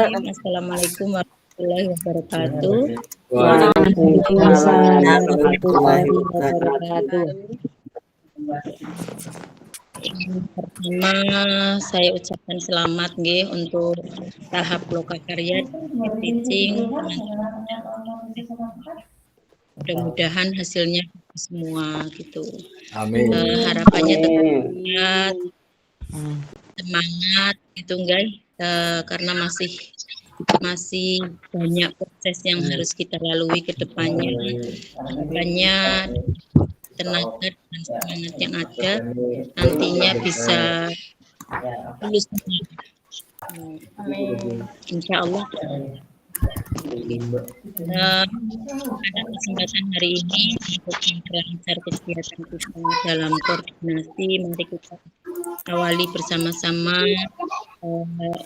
Bismillahirrahmanirrahim. Assalamualaikum warahmatullahi wabarakatuh. Waalaikumsalam warahmatullahi wabarakatuh. Yang pertama saya ucapkan selamat nggih untuk tahap lokakarya teaching. Mudah-mudahan hasilnya semua gitu. Amin. Harapannya tetap semangat gitu guys, karena masih banyak proses yang harus kita lalui ke depannya. Harapannya tenaga dan semangat yang ada nantinya bisa lulus. Insya Allah. Pada kesempatan hari ini untuk memperlancar kegiatan kita dalam koordinasi, mari kita awali bersama-sama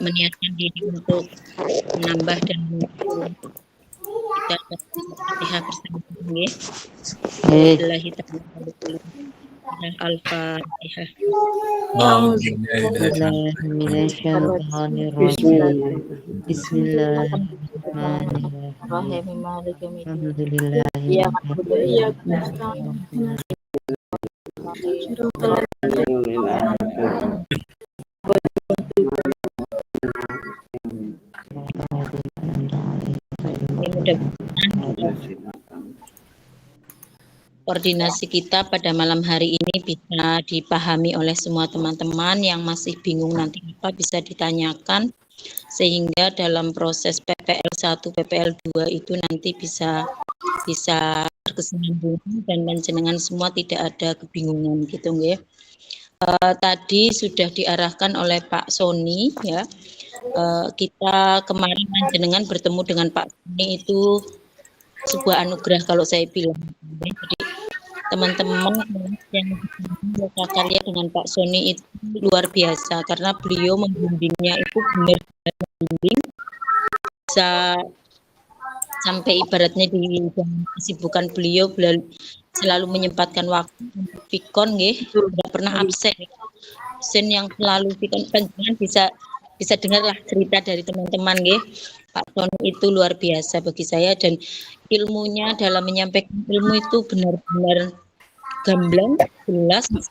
meniatkan diri untuk menambah dan kita Al-Fatihah bersama-sama ya. Billahi ta'ala Al-Fatihah. Koordinasi kita pada malam hari ini bisa dipahami oleh semua teman-teman. Yang masih bingung nanti apa bisa ditanyakan, sehingga dalam proses PPL 1, PPL 2 itu nanti bisa berkesinambungan dan panjenengan semua tidak ada kebingungan gitu nggih. Tadi sudah diarahkan oleh Pak Sony ya. Kita kemarin panjenengan bertemu dengan Pak Sony itu sebuah anugerah kalau saya bilang. Jadi teman-teman yang karya dengan Pak Sony itu luar biasa karena beliau membimbingnya itu benar-benar membimbing, bisa sampai ibaratnya di kesibukan beliau selalu menyempatkan waktu untuk pikon nggih, tidak pernah absen. Absen yang selalu pikon, panjenengan bisa dengarlah cerita dari teman-teman nggih. Pak Sony itu luar biasa bagi saya dan ilmunya dalam menyampaikan ilmu itu benar-benar gamblang, jelas gitu.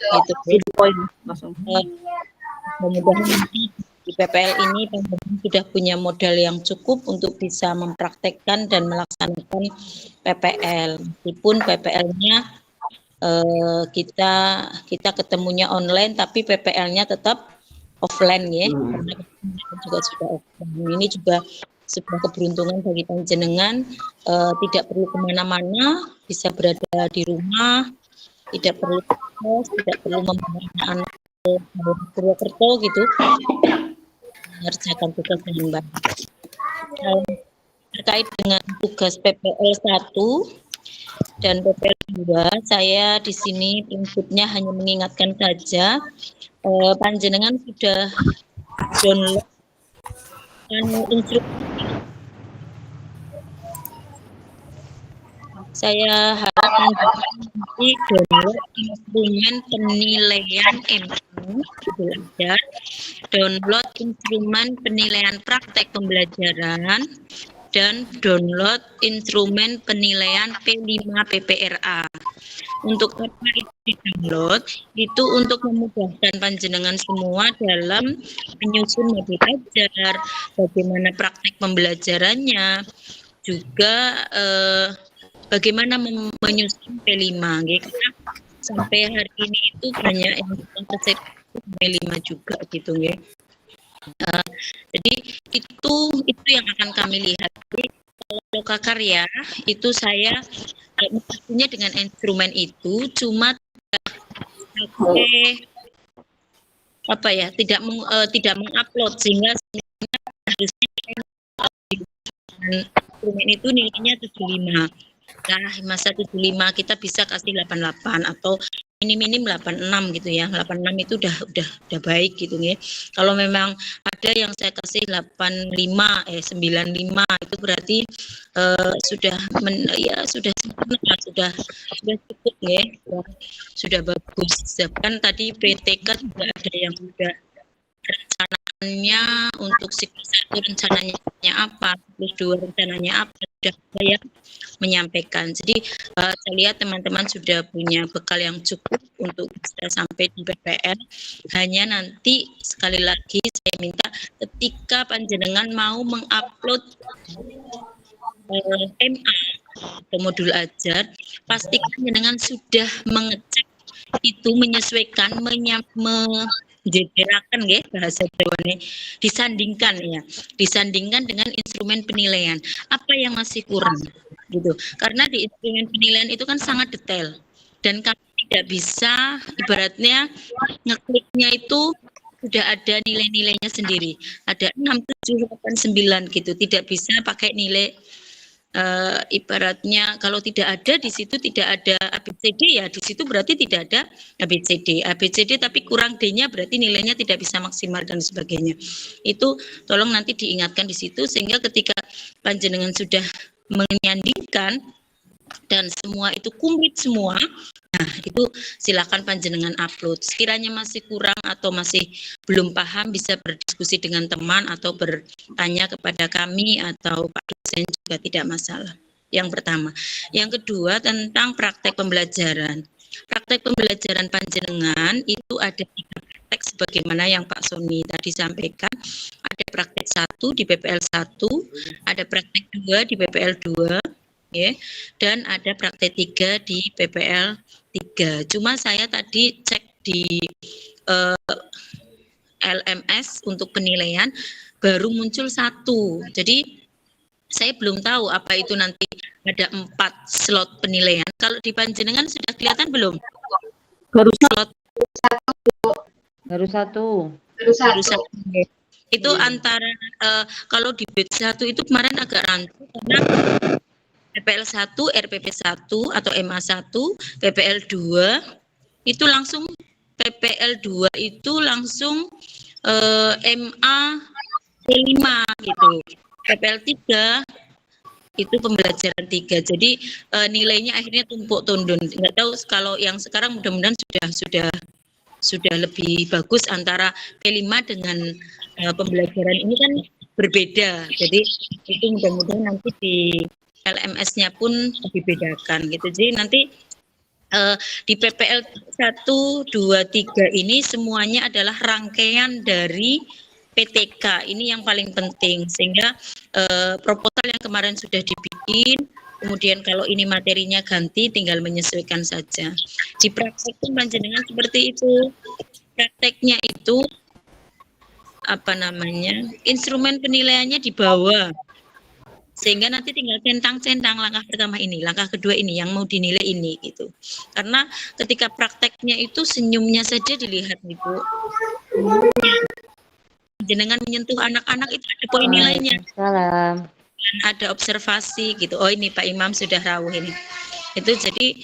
Mudah-mudahan nanti di PPL ini teman-teman sudah punya modal yang cukup untuk bisa mempraktekkan dan melaksanakan PPL. Meskipun PPL-nya kita ketemunya online, tapi PPL-nya tetap offline ya. Karena juga sudah offline. Ini juga sebuah keberuntungan bagi panjenengan, tidak perlu kemana-mana, bisa berada di rumah, tidak perlu tidak perlu membawa anak ke Purwokerto gitu, mengerjakan tugas dengan baik. Terkait dengan tugas PPL 1 dan PPL 2, saya di sini prinsipnya hanya mengingatkan saja, panjenengan sudah download instruksi. Saya harap nanti download instrumen penilaian MU belajar, download instrumen penilaian praktek pembelajaran, dan download instrumen penilaian P5 PPRA. Untuk apa itu di-download? Itu untuk memudahkan panjenengan semua dalam menyusun modul belajar, bagaimana praktek pembelajarannya, juga bagaimana menyusun P5. Karena sampai hari ini itu banyak yang konsep P5 juga gitu ya. Jadi itu yang akan kami lihat. Jadi lokakarya itu saya pastinya dengan instrumen itu cuma tidak mengupload, sehingga harusnya instrumen itu nilainya 75. Nah, masa 75 kita bisa kasih 88 atau minim 86 gitu ya. 86 itu udah baik gitu ya. Kalau memang ada yang saya kasih 85 95 itu berarti sudah sempurna, sudah cukup ya. Sudah bagus. Kan tadi PTK juga ada yang sudah rencanakan untuk siklus 1 rencananya apa, siklus 2 rencananya apa, sudah saya menyampaikan. Jadi saya lihat teman-teman sudah punya bekal yang cukup untuk bisa sampai di PPL. Hanya nanti sekali lagi saya minta ketika panjenengan mau mengupload MA atau modul ajar, pastikan panjenengan sudah mengecek itu menyesuaikan menjejerakan ya bahasa Jawane, disandingkan dengan instrumen penilaian apa yang masih kurang gitu, karena di instrumen penilaian itu kan sangat detail dan kami tidak bisa ibaratnya ngekliknya itu sudah ada nilai-nilainya sendiri, ada 6, 7, 8, 9 gitu, tidak bisa pakai nilai ibaratnya kalau tidak ada di situ tidak ada ABCD ya di situ berarti tidak ada ABCD tapi kurang D-nya berarti nilainya tidak bisa maksimal dan sebagainya. Itu tolong nanti diingatkan di situ sehingga ketika panjenengan sudah menyandingkan dan semua itu komplit semua, nah itu silakan panjenengan upload. Sekiranya masih kurang atau masih belum paham bisa berdiskusi dengan teman atau bertanya kepada kami atau Pak dosen juga tidak masalah. Yang pertama. Yang kedua tentang praktek pembelajaran. Praktek pembelajaran panjenengan itu ada 3 praktek sebagaimana yang Pak Sony tadi sampaikan. Ada praktek 1 di PPL 1, ada praktek 2 di PPL 2, ya, dan ada praktek 3 di PPL 3. Cuma saya tadi cek di LMS untuk penilaian baru muncul 1. Jadi saya belum tahu apa itu nanti ada 4 slot penilaian. Kalau di panjenengan sudah kelihatan belum? Baru Slot Baru satu. Itu antara kalau di batch 1 itu kemarin agak rancu karena PPL 1, RPP 1 atau MA 1, PPL 2 itu langsung PPL 2 itu langsung MA 5 gitu. PPL 3 itu pembelajaran 3. Jadi nilainya akhirnya tumpuk tundun. Enggak tahu kalau yang sekarang mudah-mudahan sudah lebih bagus antara P5 dengan pembelajaran ini kan berbeda. Jadi itu mudah-mudahan nanti di LMS-nya pun dibedakan gitu. Jadi nanti di PPL 1, 2, 3 ini semuanya adalah rangkaian dari PTK. Ini yang paling penting sehingga proposal yang kemarin sudah dibikin, kemudian kalau ini materinya ganti tinggal menyesuaikan saja. Di praktek pun panjenengan seperti itu. Prakteknya itu instrumen penilaiannya di bawah. Sehingga nanti tinggal centang-centang langkah pertama ini, langkah kedua ini yang mau dinilai ini gitu. Karena ketika prakteknya itu senyumnya saja dilihat Ibu. Jenengan menyentuh anak-anak itu ada poin nilainya. Salam. Ada observasi gitu. Oh ini Pak Imam sudah rawuh ini. Itu jadi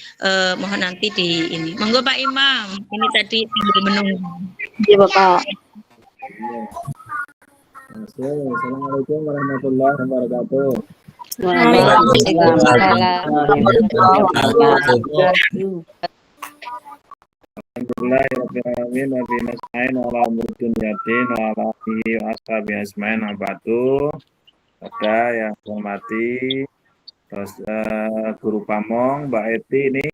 mohon nanti di ini. Monggo Pak Imam, ini tadi tinggal menunggu. Iya Bapak. Assalamualaikum warahmatullahi wabarakatuh. Waalaikumsalam. Alhamdulillahirrahmanirrahim. Nabi Nas'ain ala umudun yadin wa ala alihi wa ashabi asmain abadu. Ada yang hormati terus guru Pamong Mbak Eti ini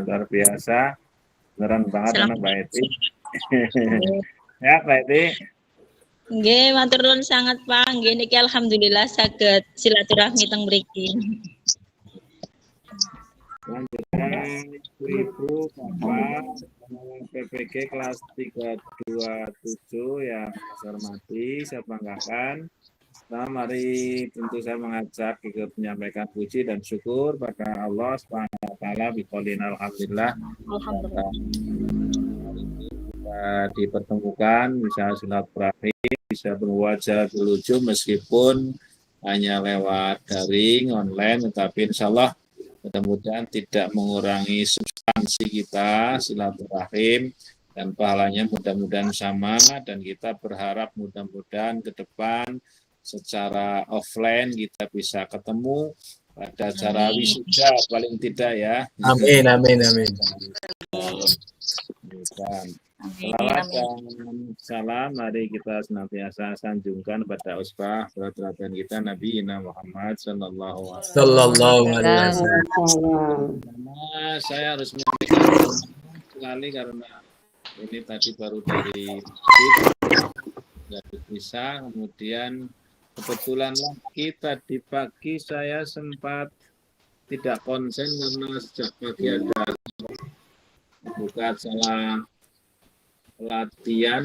luar biasa, beneran banget anak Mbak Eti. Ya Mbak Eti. Nggih, matur nuwun sangat Pak. Nggih niki alhamdulillah saged silaturahmi teng mriki. Lanjutkan Ibu Bapak PPG kelas 327 yang saya hormati, saya banggakan. Nah, mari tentu saya mengajak ikut menyampaikan puji dan syukur pada Allah Subhanahu wa taala biqoulin alhamdulillah. Alhamdulillah. Kita dipertemukan bisa silaturahmi, bisa berwajah berlucu meskipun hanya lewat daring online, tetapi insya Allah mudah-mudahan tidak mengurangi substansi kita silaturahim dan pahalanya mudah-mudahan sama, dan kita berharap mudah-mudahan ke depan secara offline kita bisa ketemu pada acara wisuda paling tidak ya. Amin, amin, amin. Salawat dan salam mari kita senantiasa sanjungkan pada usbah teladan kita Nabi Muhammad sallallahu Sallallahu alaihi wasallam. Nah, saya harus menyampaikan sekali karena ini tadi baru dari bisa, kemudian kebetulan lagi tadi pagi saya sempat tidak konsen karena sejak pagi ada buka acara pelatihan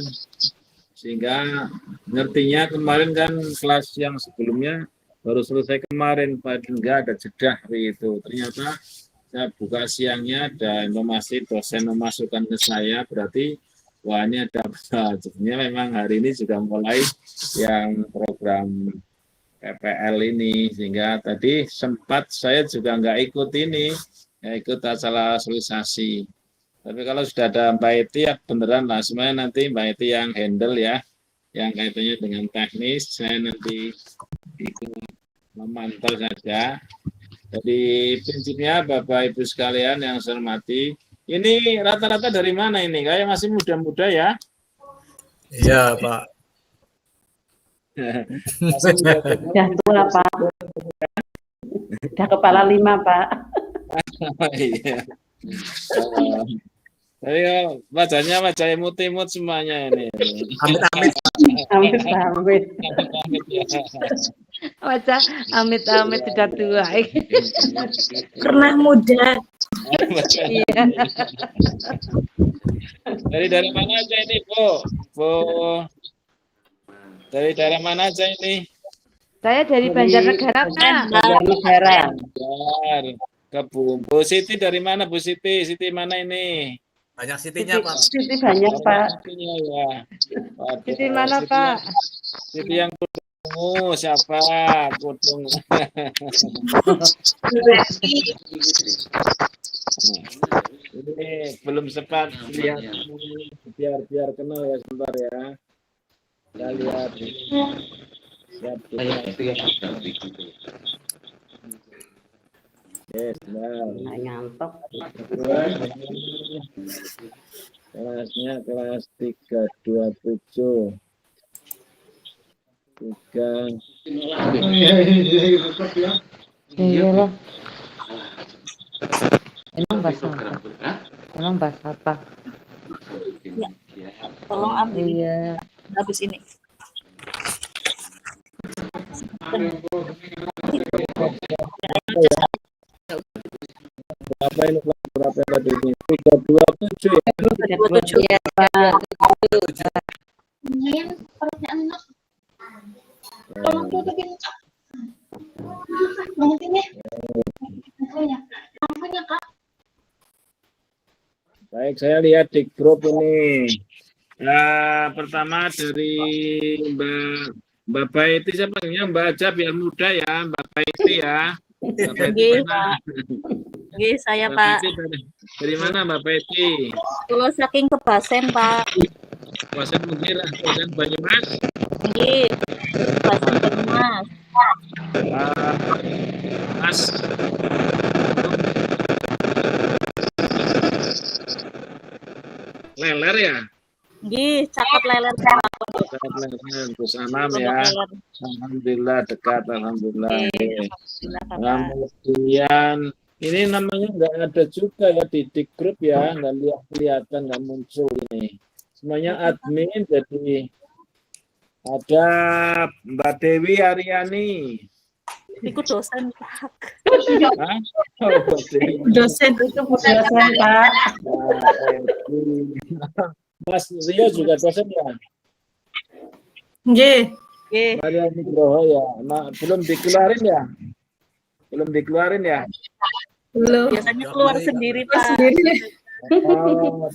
sehingga ngertinya kemarin kan kelas yang sebelumnya baru selesai kemarin, nggak ada jeda itu. Ternyata saya buka siangnya ada informasi dosen memasukkan ke saya, berarti wah ini ada sebenarnya memang hari ini sudah mulai yang program PPL ini, sehingga tadi sempat saya juga nggak ikut ini, ya ikut acara sosialisasi. Tapi kalau sudah ada Mbak Eti ya beneran lah, semuanya nanti Mbak Eti yang handle ya, yang kaitannya dengan teknis, saya nanti ikut memantau saja. Jadi prinsipnya Bapak Ibu sekalian yang saya hormati, ini rata-rata dari mana ini? Kayak masih muda-muda ya? Iya, Pak. Masih muda-muda. Sudah tua, Pak. Sudah kepala 5, Pak. Iya. Tapi wajahnya wajah imut-imut semuanya ini. Amit-amit. Amit-amit. Wajah amit-amit sudah tua. Pernah muda. Iya. Dari mana aja ini, Bu? Bu. Dari daerah mana aja ini? Saya dari Banjarnegara, Pak. Banjarnegara. Ke Bu Siti dari mana, Bu Siti? Siti mana ini? Banyak sitinya, Pak. Siti banyak, Pak. Sitinya ya. Siti mana, Pak? Siti yang kudungu siapa? Kudung. Ini belum sempat lihat, biar kenal ya sebentar ya. Kita lihat. Yes, nah. Ngantuk. Kelasnya kelas 327. 3. Iya. Emang bahasa apa? Emang bahasa apa? Ya. Tolong ambil Iya. habis ini. Berapa ini kelas berapa tadi ini? 327 ya. 27. Iya, Pak. Tolong tutupin Kak. Bangetin ya. Makanya Kak. Baik, saya lihat di grup ini. Nah, pertama dari Mbak Baiti, saya panggilnya Mbak aja biar muda ya, Mbak Baiti ya. Mbak Baiti Nggih, mana? Pak. Nggih, saya Mbak Pak. Baiti dari mana Mbak Baiti? Kalau saking Kebasen, Pak. Kawasan mungkin kawasan Banyumas. Nggih. Kebasen Banyumas. Mas. Leler ya? Nggih, cakep leler Pak. Leler, Gus Anam ya. Alhamdulillah dekat, alhamdulillah. Alhamdulillah, Bapak. Kemudian ini namanya nggak ada juga ya di grup ya, nggak kelihatan, nggak muncul ini. Semuanya admin, jadi ada Mbak Dewi Aryani. Iku dosen, Pak. Hah? Oh, Mbak Dewi. Dosen itu bukan Dosen, Pak. Mas Rio juga dosen ya? Nggih. Nggih. Maria Nugroho ya. Nah, belum dikeluarin ya? Belum dikeluarin ya? Belum. Biasanya keluar sendiri, Pak. Oh,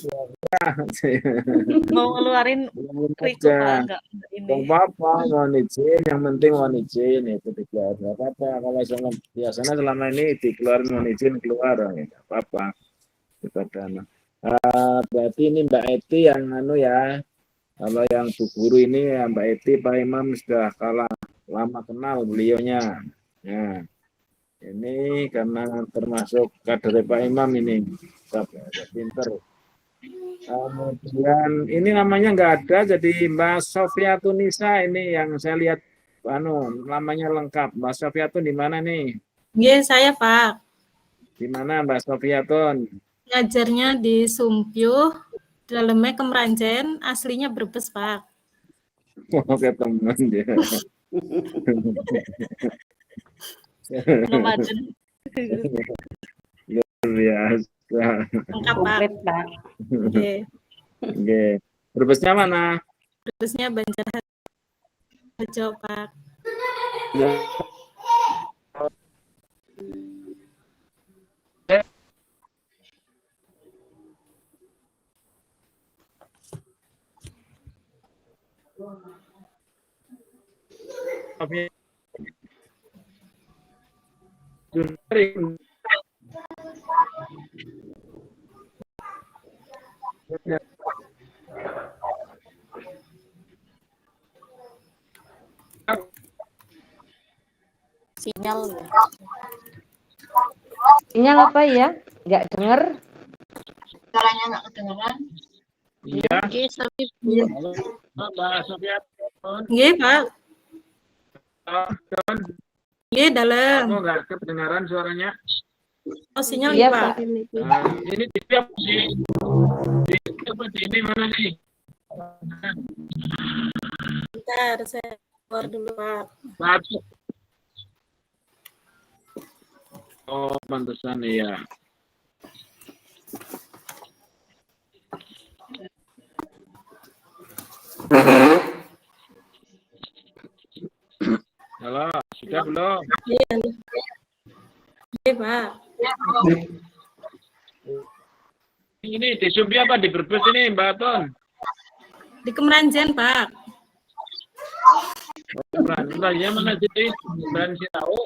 Mau ngeluarin belum Riko, Pak. aja. Enggak ini. Gak apa-apa, mohon izin. Yang penting mohon izin itu dikeluarin. Gak apa-apa. Kalau biasanya selama ini dikeluarin mohon izin keluar, ya gak apa-apa. Berarti ini Mbak Eti yang ya. Kalau yang Bu Guru ini ya Mbak Eti, Pak Imam sudah lama kenal beliaunya. Ya. Ini karena termasuk kader Pak Imam ini, pinter. Kemudian ini namanya nggak ada, jadi Mbak Sofiatun Nisa ini yang saya lihat, namanya lengkap. Mbak Sofiatun di mana nih? Nggih, saya Pak. Di mana Mbak Sofiatun? Ngajarnya di Sumpyuh, dalamnya Kemeranjen, aslinya Brebes Pak. Oke teman dia. Ramadan. Luar biasa. Lengkap Pak. Komplit, Pak. Nggih. Oke. Brebesnya mana? Brebesnya Banjarharjo Pak. Ya. Sinyal ya. Sinyal apa ya? Nggak dengar. Suaranya nggak kedengeran. Iya. Oke, tapi Halo, Mbak Sofiatun. Nggih Pak. Don, Nggih, dalam. aku nggak kedengaran suaranya. Oh, sinyal Iya, Pak. Pak. Ini TV apa sih? TV apa di ini mana nih? Bentar, saya keluar dulu Pak. Satu. Oh, pantesan ya. Halo, sudah belum? Nggih Pak. Ini di Sumbi apa di Brebes ini, Mbak Ton? Di Kemeranjen Pak. Berannya mana jadi? Beran si tahu,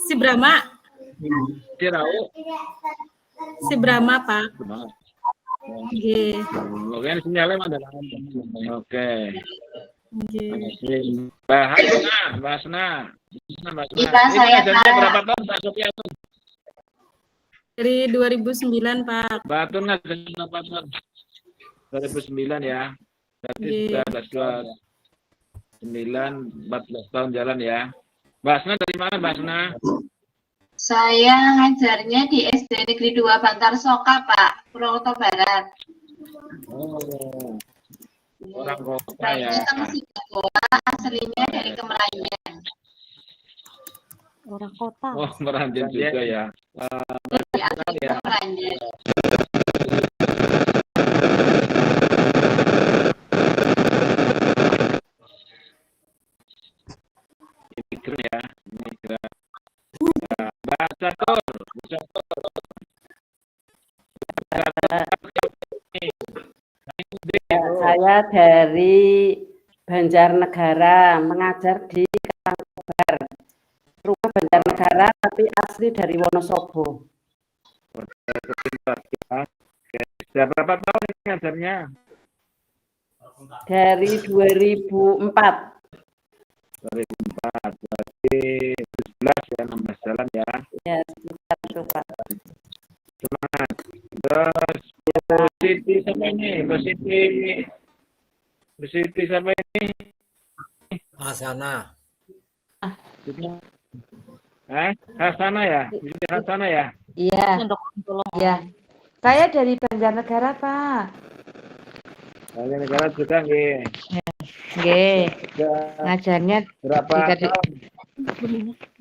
Si Brahma. si tahu. Si Brahma Pak. Nggih. Oke, sinyalnya mana? Oke. Nggih. Mbak Hasna, Mbak Hasna. Iya, Ini saya ngajarnya Pak. berapa tahun, Mbak Sofiatun? Dari 2009 Pak. Mbak Tun ngajarnya berapa tahun? 2009 ya. Berarti Iya. sudah 14 tahun jalan ya. Mbak Hasna dari mana, Mbak Hasna? Saya ngajarnya di SD Negeri 2 Bantar Soka, Pak, Purwokerto Barat. Oh, orang kota Saya ya. masih Goa, aslinya dari Kemeranjen. Orang kota. Oh, Meranjen juga ya. Dari asli Ya. Kemeranjen. Migran ya. Migran. Nah, Mbak Catur. Ya, saya dari Banjarnegara, mengajar di Karangkobar. Rumah Banjarnegara, tapi asli dari Wonosobo. Sudah berapa tahun ini ngajarnya? Dari 2004. 2004. Berarti 17 ya, 16 jalan ya. Ya, sekitar itu, Pak. Semangat. Terus Bu Siti siapa ini? Bu Siti siapa ini? Hasana. Hasana ya? Bu Siti Hasana ya? Iya. Iya. Saya dari Banjarnegara, Pak. Banyak negara juga nggih. Nggih. Sudah Ngajarnya berapa Dari- tahun?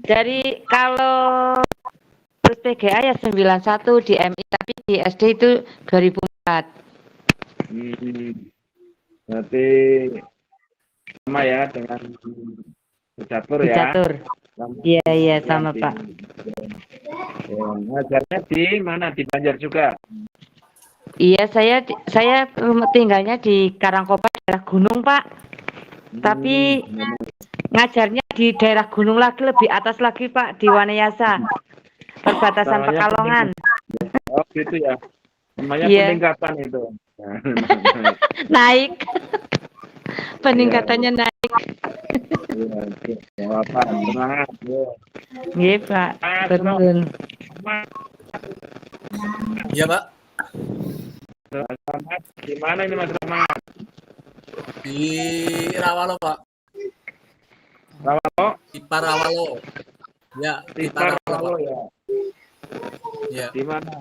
dari kalau terus PGA ya 91 di MI, tapi di SD itu 2004. Berarti sama ya dengan Bu Catur Di ya? Catur. Sama- Iya, iya sama, di- Pak. Ya, ngajarnya di mana? Di Banjar juga? Iya, saya tinggalnya di Karangkobar, daerah gunung, Pak. Tapi ngajarnya di daerah gunung lagi, lebih atas lagi, Pak, di Wanayasa. Perbatasan Namanya Pekalongan. Oh gitu ya. Namanya Iya. peningkatan itu. Naik. Peningkatannya naik. Iya, jawaban. Semangat. Yo. Nggih, Pak. Betul. Iya, Pak. Selamat. Di mana ini Mas Rahmat? Di Rawalo, Pak. Rawalo? Di Parawalo. Ya, di Parawalo, Rawalo Pak. ya. Ya, Di mana?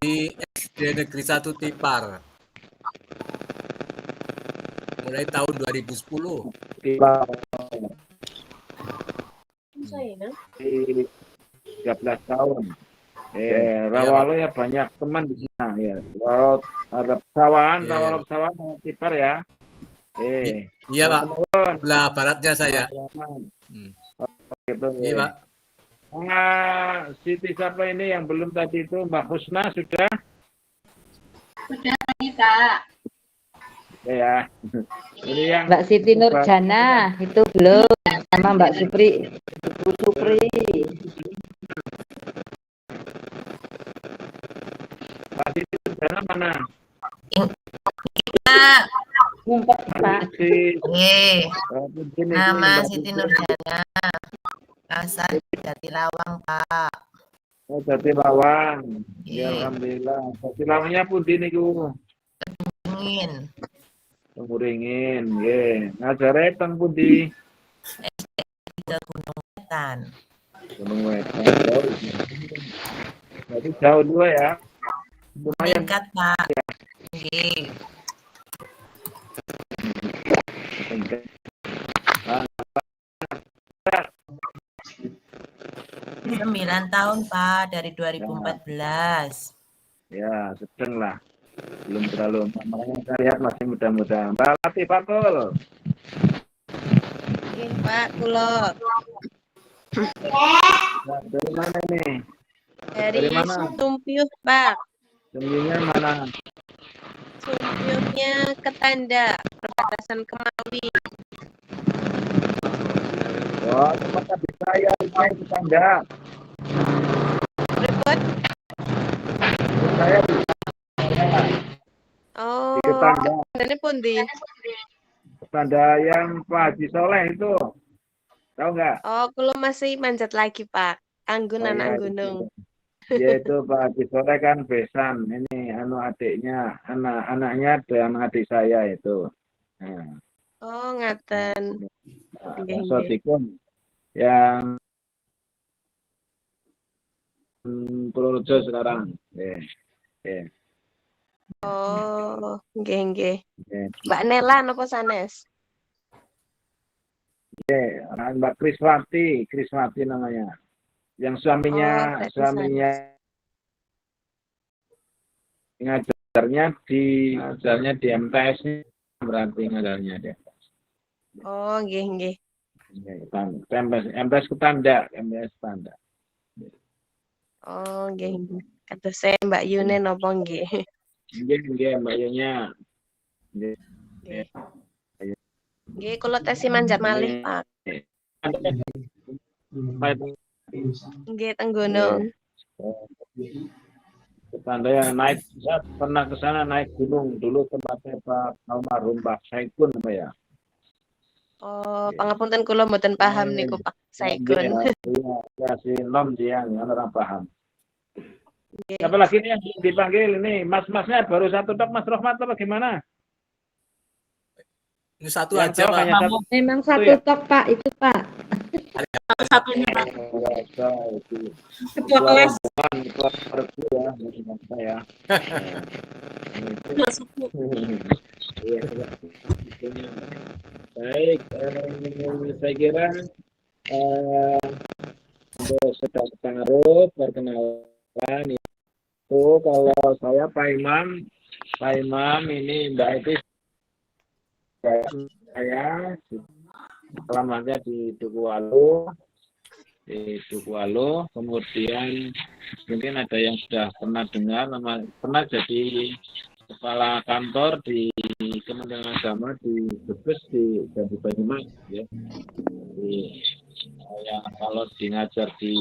di SD Negeri 1 Tipar. Mulai tahun 2010. Di Rawalo. Di 13 tahun. Rawalo ya banyak teman di sana ya. Rawalo ada pesawahan, Iya. Rawalo pesawahan sama Tipar ya. Iya, Pak. Sebelah baratnya saya. Gitu, Iya, Pak. Siti siapa ini yang belum tadi itu Mbak Husna sudah? Sudah tadi, Pak. Ya. Ini yang Mbak Siti Nurjana itu belum, sama Mbak Supri. Ibu Supri. Mbak Siti Nurjana mana? Pak, Ngumpet, Pak. nama Siti Nurjana. Asal dari Lawang, Pak. Oh, Jati Lawang. Ya, Iya. alhamdulillah. Jati Lawangnya pundi niku? Ingin. Muringin, nggih. Ngajare teng pundi? Ke Gunung Wetan. Gunung Wetan. Jauh. Jadi jauh dua ya. Lumayan. Meningkat, Pak. Nggih. Ah, 9 tahun, Pak, dari 2014. ya, sedang lah. Belum terlalu. Makanya saya lihat masih muda-muda. Mbak Latif Fatul. Nggih, Pak, kula Nah, dari mana ini? dari mana? Sumpyuh, Pak. Sembunyinya mana? Sumpyuhnya Ketanda, perbatasan Kemawi. Oh, tempat habis saya itu tanda. Pripun? Saya Oh, di Ketanda. tandane pundi? Tanda yang Pak Haji Soleh itu. Tahu nggak? Oh, kula masih manjat lagi, Pak. Anggun Oh, anak iya, gunung. Yaitu Pak Haji Soleh kan besan. Ini adiknya, anaknya dan adik saya itu. Nah, Oh, ngaten. Nggih, nggih. Sotikun yang Purworejo sekarang. Oh, nggih, nggih. Oke. Mbak Nela napa sanes? Mbak Kriswati namanya. Yang suaminya Oh, berarti ngajarnya di MTS berarti ngajarnya dia. Oh, nggih, nggih. MTS Ketanda, MTS Ketanda. Oh, nggih, nggih. Kados saya Mbak Yune napa nggih? Nggih, Mbak Yonya. Nggih. Nggih, kula tesi manjat malih, Pak. Nggih, teng gunung. Ketanda yang naik, saya pernah ke sana naik gunung dulu tempatnya Pak almarhum Pak Saikun apa ya? Oh, pangapunten kula mboten paham niku Pak Saikun. Iya, si Nom dia orang paham. Nggih. Siapa lagi nih yang dipanggil ini? Mas-masnya baru satu tok Mas Rohmat apa gimana? Ini satu Yang aja, jauh Pak. hanya satu. Memang ya? satu tok, Pak, itu, Pak. Satunya, Pak. Ketua kelas. Ketua Perpu ya, maksud saya. Iya, baik, saya kira untuk sedang taruh perkenalan itu kalau saya Pak Imam ini Mbak Eti saya alamatnya di Duku Walu, kemudian mungkin ada yang sudah pernah dengar pernah jadi kepala kantor di Kementerian Agama di Brebes di Banyumas ya. Yang kalau ngajar di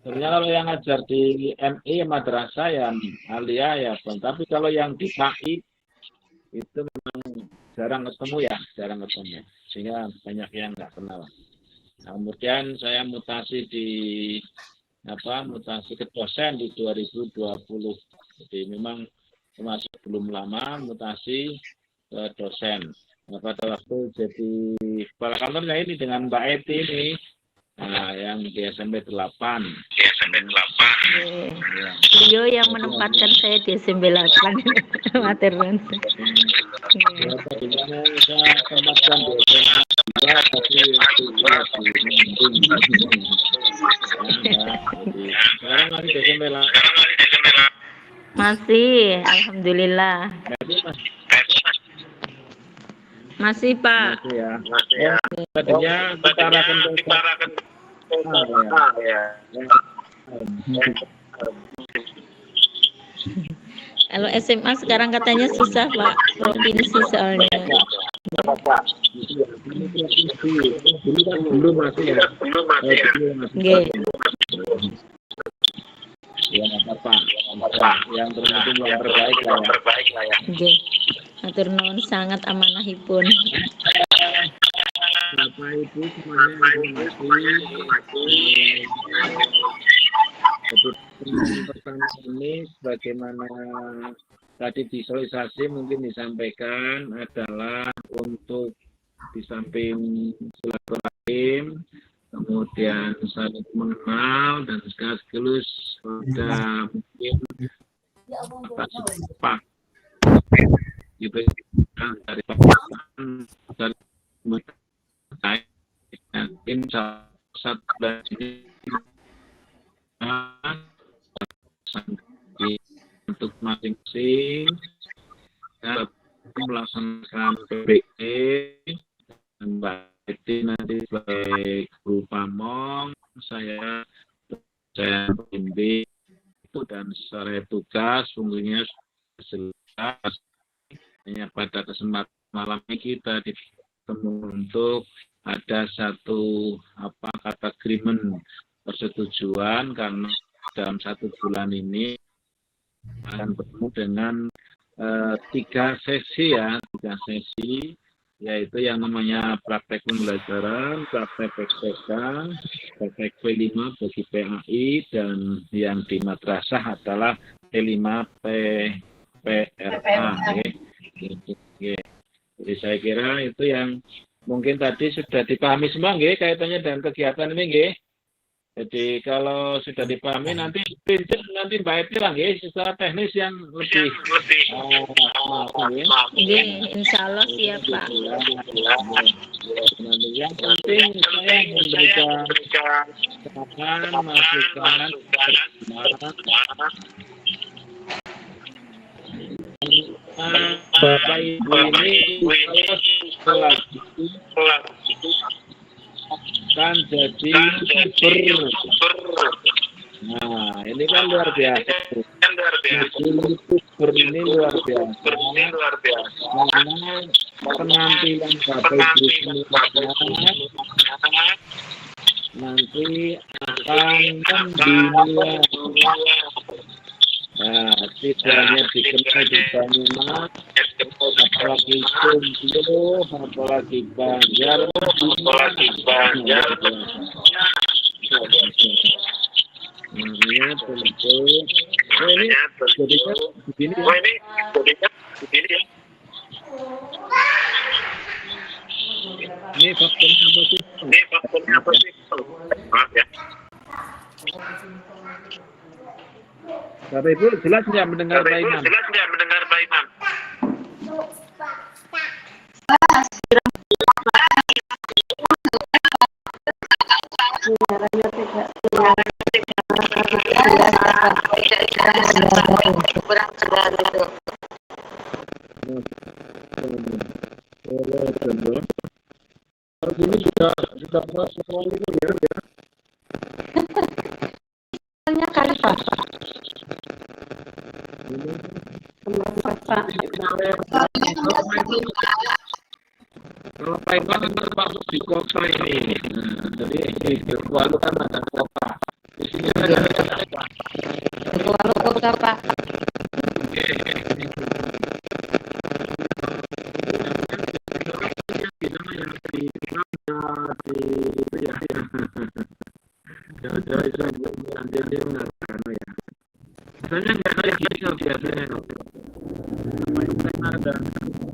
sebenarnya kalau yang ngajar di MI madrasah ya alia ya, tapi kalau yang di KI itu memang jarang ketemu, sehingga banyak yang nggak kenal. Nah, kemudian saya mutasi ke dosen di 2020. Jadi memang masih belum lama mutasi ke dosen. Nah, pada waktu jadi kepala kantornya ini dengan Mbak Eti ini, yang di SMP 8. Beliau yang menempatkan saya di SMP 8 materan. Tadinya saya tempatkan di SMA 2, tapi sekarang masih di SMP 8. Masih, alhamdulillah. Masih Pak. Masih ya. Tadinya ditarakan Kalau SMA sekarang katanya susah Pak, provinsi soalnya. Belum masih ya. Nggih. Ya apa-apa. Yang terpenting yang terbaik lah ya. Nggih. Matur nuwun sangat amanahipun. Bapak Ibu semuanya pertama ini bagaimana tadi visualisasi mungkin disampaikan adalah untuk di samping silaturahim, kemudian saling mengenal dan sekaligus ada mungkin apa gitu dari pasangan dari mungkin satu dan ini untuk masing-masing melaksanakan PBG dan Mbak Eti nanti sebagai guru pamong, saya pembimbing itu dan secara tugas sungguhnya jelas. Hanya pada kesempatan malam ini kita ditemu untuk ada satu kata agreement persetujuan karena dalam 1 bulan ini akan bertemu dengan 3 sesi yaitu yang namanya praktek pembelajaran, praktek PPK, praktek P5 bagi PAI dan yang di madrasah adalah P5 PRA. Jadi saya kira itu yang mungkin tadi sudah dipahami semua kaitannya dengan kegiatan ini Jadi kalau sudah dipahami nanti prinsip nanti Mbak Eti lah secara teknis yang lebih insya Allah siap Pak. Nanti yang penting saya memberikan saran, masukan, Bapak Ibu ini kan jadi YouTuber. Nah, ini kan luar biasa. YouTuber ini luar biasa. Karena penampilan Bapak Ibu semua nanti akan dinilai. Nah, tidak hanya dikenal di Banyumas, apalagi Solo, apalagi Banjar, Namanya tentu. Ini jadinya begini ya. Ini faktornya apa sih? Maaf ya. Bapak Ibu jelas nggak mendengar Pak Imam? Ini sudah masuk itu ya. Kali Pak. Kalau Pak Imam kan termasuk di kota ini, jadi di Kuala kan ada kota. Di sini ada kota. Kuala kota Pak.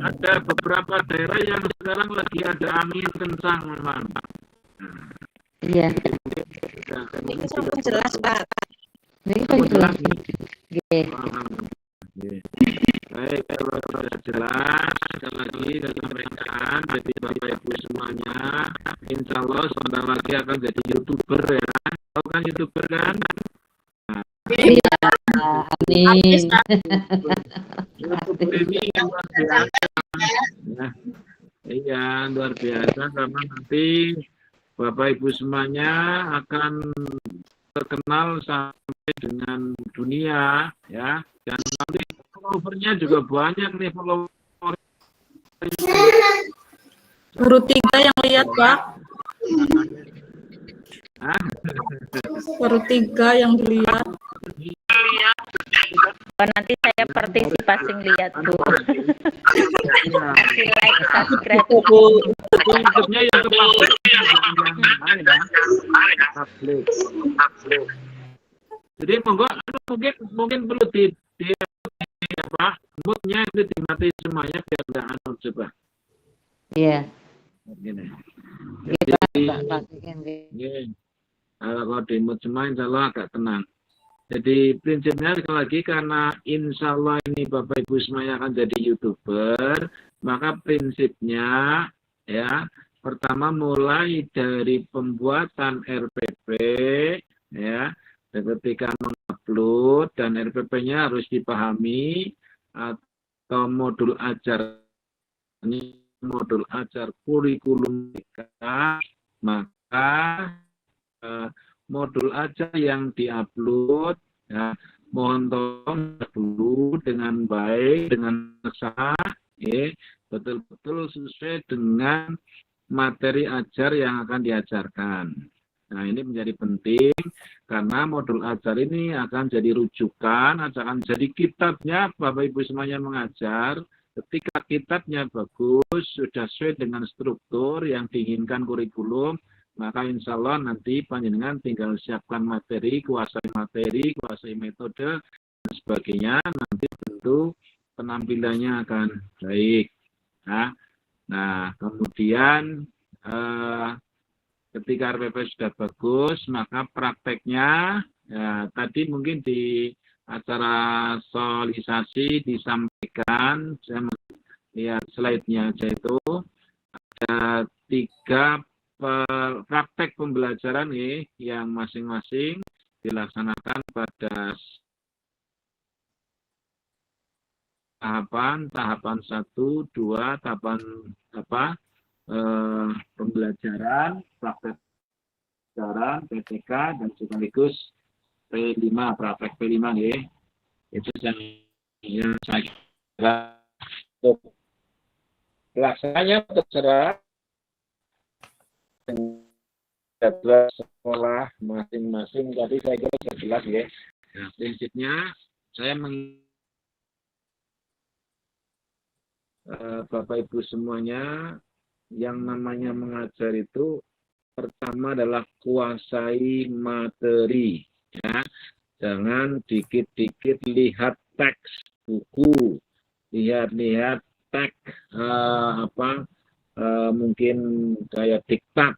ada beberapa daerah yang sekarang lagi ada angin kencang memang. Iya. Ini sampun jelas, Pak. Ini kok jelas. Nggih. Baik, kalau sudah jelas, sekali lagi saya sampaikan, jadi Bapak Ibu semuanya, insya Allah sebentar lagi akan jadi YouTuber ya. Tahu kan YouTuber kan? Iya. Amin. YouTuber ini luar biasa. Ya. Iya, luar biasa karena nanti Bapak Ibu semuanya akan terkenal sampai dengan dunia ya, dan nanti followernya juga banyak nih, follower. Baru 3 yang lihat, Pak. Baru 3 yang dilihat. Nanti saya partisipasi lihat, Bu. Kasih like, subscribe. Prinsipnya yang publik, jadi mungkin perlu di apa, moodnya itu dimati semuanya biar nggak anu coba. Iya. Gini. Jadi, kalau di mood semua insya Allah agak tenang. Jadi prinsipnya sekali lagi karena insya Allah ini Bapak Ibu semuanya akan jadi YouTuber, maka prinsipnya ya pertama mulai dari pembuatan RPP ya, ketika mengupload dan RPP-nya harus dipahami atau modul ajar ini modul ajar kurikulum mereka, maka modul aja yang diupload ya, mohon tolong dulu dengan baik, dengan sah, betul-betul sesuai dengan materi ajar yang akan diajarkan. Nah, ini menjadi penting karena modul ajar ini akan jadi rujukan, akan jadi kitabnya Bapak Ibu semuanya mengajar. Ketika kitabnya bagus, sudah sesuai dengan struktur yang diinginkan kurikulum, maka insya Allah nanti panjenengan tinggal siapkan materi, kuasai metode, dan sebagainya. Nanti tentu penampilannya akan baik. Nah kemudian ketika RPP sudah bagus, maka prakteknya, ya, tadi mungkin di acara sosialisasi disampaikan, saya lihat slide-nya aja itu, ada 3 praktek pembelajaran yang masing-masing dilaksanakan pada tahapan 1, 2, tahapan pembelajaran, praktek pembelajaran, PTK, dan sekaligus P5, praktek P5 itu yang saya kira untuk pelaksananya terserah jadwal sekolah masing-masing. Tadi saya kira sudah jelas ya. Nah, prinsipnya saya Bapak Ibu semuanya, yang namanya mengajar itu pertama adalah kuasai materi ya. Jangan dikit-dikit lihat teks buku, lihat teks mungkin kayak diktat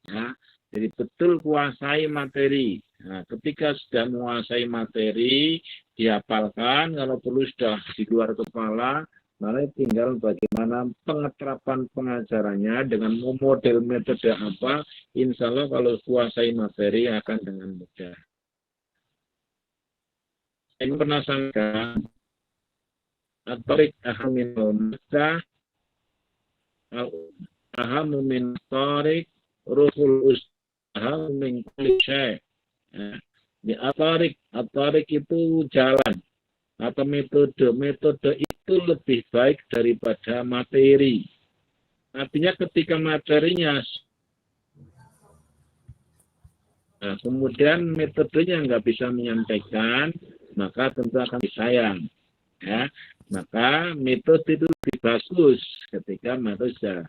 ya. Jadi betul kuasai materi. Nah, ketika sudah menguasai materi, dihafalkan, kalau perlu sudah di luar kepala, malah tinggal bagaimana pengeterapan pengajarannya dengan model metode apa, insya Allah kalau kuasai materi akan dengan mudah. Ini pernah sampaikan, Atorik ahaminul masa, ahamumin torik, ruhul usaha min kulli syai'. Di atorik itu jalan atau metode itu lebih baik daripada materi. Artinya ketika materinya kemudian metodenya nggak bisa menyampaikan, maka tentu akan disayang ya. Maka metode itu lebih bagus ketika metode sudah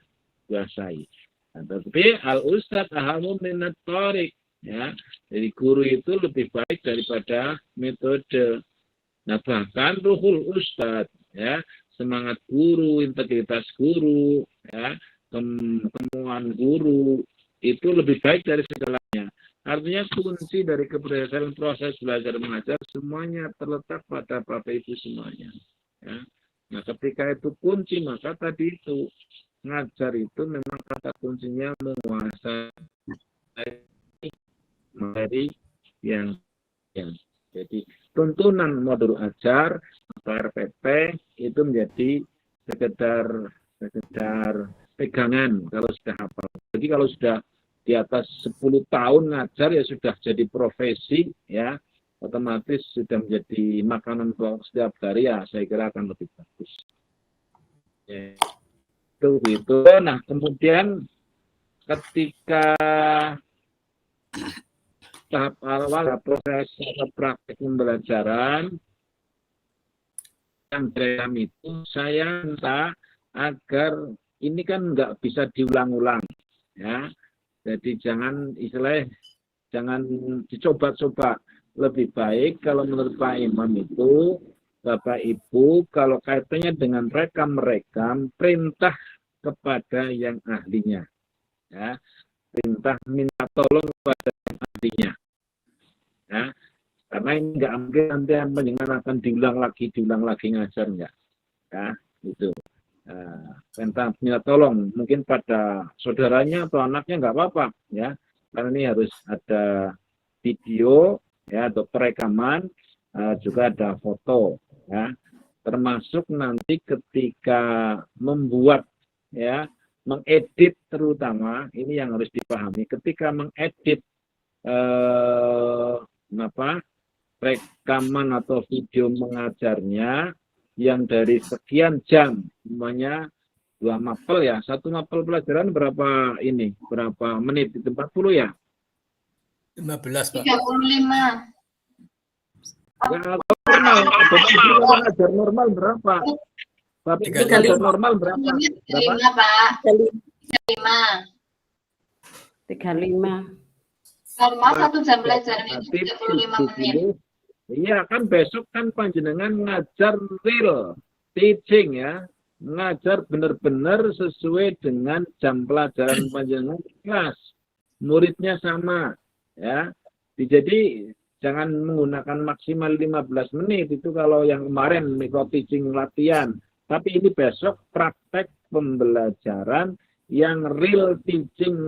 kuasai. Tapi al-ustadz ahamu minat torik ya. Jadi guru itu lebih baik daripada metode. Nah, bahkan ruhul ustadz ya, semangat guru integritas guru, ya, temuan guru itu lebih baik dari segalanya. Artinya kunci dari keberhasilan proses belajar mengajar semuanya terletak pada Bapak Ibu semuanya. Ya. Nah, ketika itu kunci, maka tadi itu ngajar itu memang kata kuncinya menguasai materi yang jadi tuntunan modul ajar atau RPP itu menjadi sekedar pegangan kalau sudah hafal. Jadi kalau sudah di atas 10 tahun ngajar ya sudah jadi profesi, ya otomatis sudah menjadi makanan setiap hari, ya saya kira akan lebih bagus. Ya, itu. Nah kemudian ketika tahap awal proses praktek pembelajaran yang dalam itu saya minta agar ini kan nggak bisa diulang-ulang, ya. Jadi jangan dicoba-coba. Lebih baik kalau menurut Pak Imam itu, Bapak Ibu, kalau kaitannya dengan rekam-rekam, perintah kepada yang ahlinya. Ya. Perintah minta tolong kepada yang ahlinya. Ya. Karena ini nggak mungkin nanti penjenengan akan diulang lagi ngajar, enggak. Ya, itu. Perintah minta tolong mungkin pada saudaranya atau anaknya nggak apa-apa, ya, karena ini harus ada video, ya, atau perekaman, juga ada foto, ya, termasuk nanti ketika membuat, ya, mengedit, terutama ini yang harus dipahami ketika mengedit rekaman atau video mengajarnya yang dari sekian jam, semuanya 2 mapel, ya, 1 mapel pelajaran berapa menit itu 40, ya? 15, Pak. 35. Kalau ngajar normal berapa? Bapak Ibu ngajar normal berapa? 35, Pak. 35. Normal 1 jam pelajaran itu 35 menit. Iya, kan besok kan panjenengan ngajar real teaching, ya. Ngajar benar-benar sesuai dengan jam pelajaran panjenengan di kelas. Muridnya sama, ya. Jadi jangan menggunakan maksimal 15 menit itu kalau yang kemarin micro teaching latihan. Tapi ini besok praktek pembelajaran yang real teaching,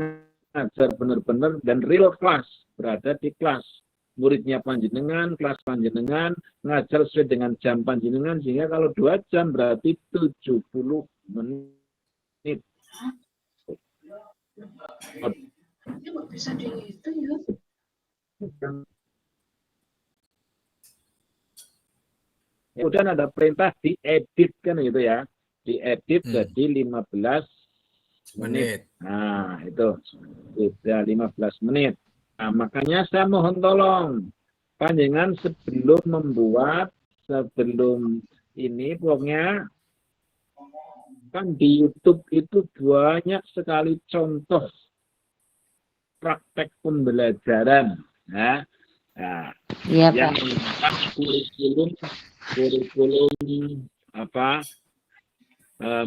ngajar benar-benar dan real class, berada di kelas. Muridnya panjenengan, kelas panjenengan, ngajar sesuai dengan jam panjenengan, sehingga kalau 2 jam berarti 70 menit. Bisa dihitung, ya. Kemudian ada perintah diedit, kan gitu, ya. Diedit jadi 15 menit. Nah, itu sudah 15 menit. Nah, makanya saya mohon tolong panjenengan sebelum ini pokoknya kan di YouTube itu banyak sekali contoh praktek pembelajaran, ya. Nah, Iya, yang Pak. menggunakan kurikulum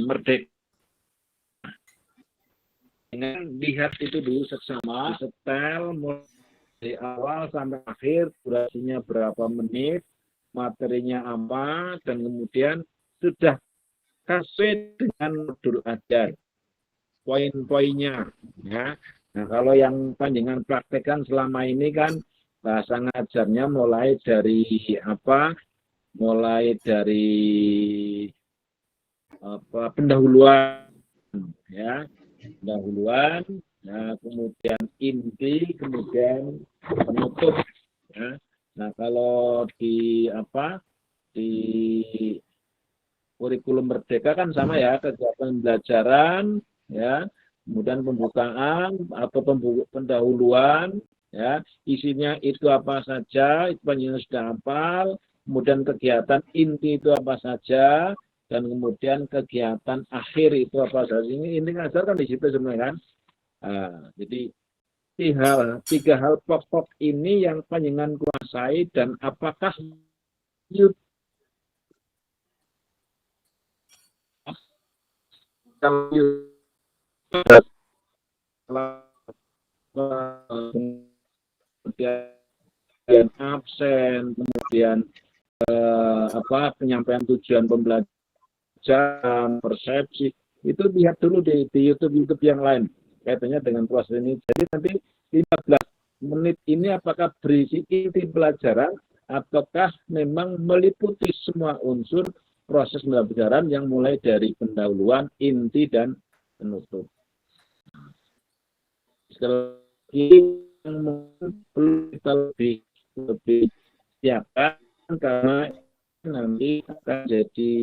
Merdeka. Dengan lihat itu dulu seksama, setel dari awal sampai akhir, durasinya berapa menit, materinya apa, dan kemudian sudah sesuai dengan modul ajar, poin-poinnya, ya. Nah, kalau yang panjenengan praktekkan selama ini kan bahasa ngajarnya mulai dari pendahuluan, ya. Pendahuluan, nah, kemudian inti, kemudian penutup, ya. Nah, kalau di kurikulum Merdeka kan sama, ya, kegiatan pembelajaran, ya, kemudian pembukaan atau pendahuluan, ya, isinya itu apa saja, itu panjenengan sudah hafal, kemudian kegiatan inti itu apa saja, dan kemudian kegiatan akhir itu apa saja. Ini ngajar kan di situ semua, kan. Jadi 3 hal pokok ini yang panjenengan kuasai, dan apakah kemudian absen, kemudian penyampaian tujuan pembelajaran, persepsi, itu lihat dulu di YouTube yang lain kaitannya dengan proses ini. Jadi nanti 15 menit ini apakah berisi inti pelajaran ataukah memang meliputi semua unsur proses pembelajaran yang mulai dari pendahuluan, inti, dan penutup. Sekali lagi yang perlu kita lebih siapkan karena nanti akan jadi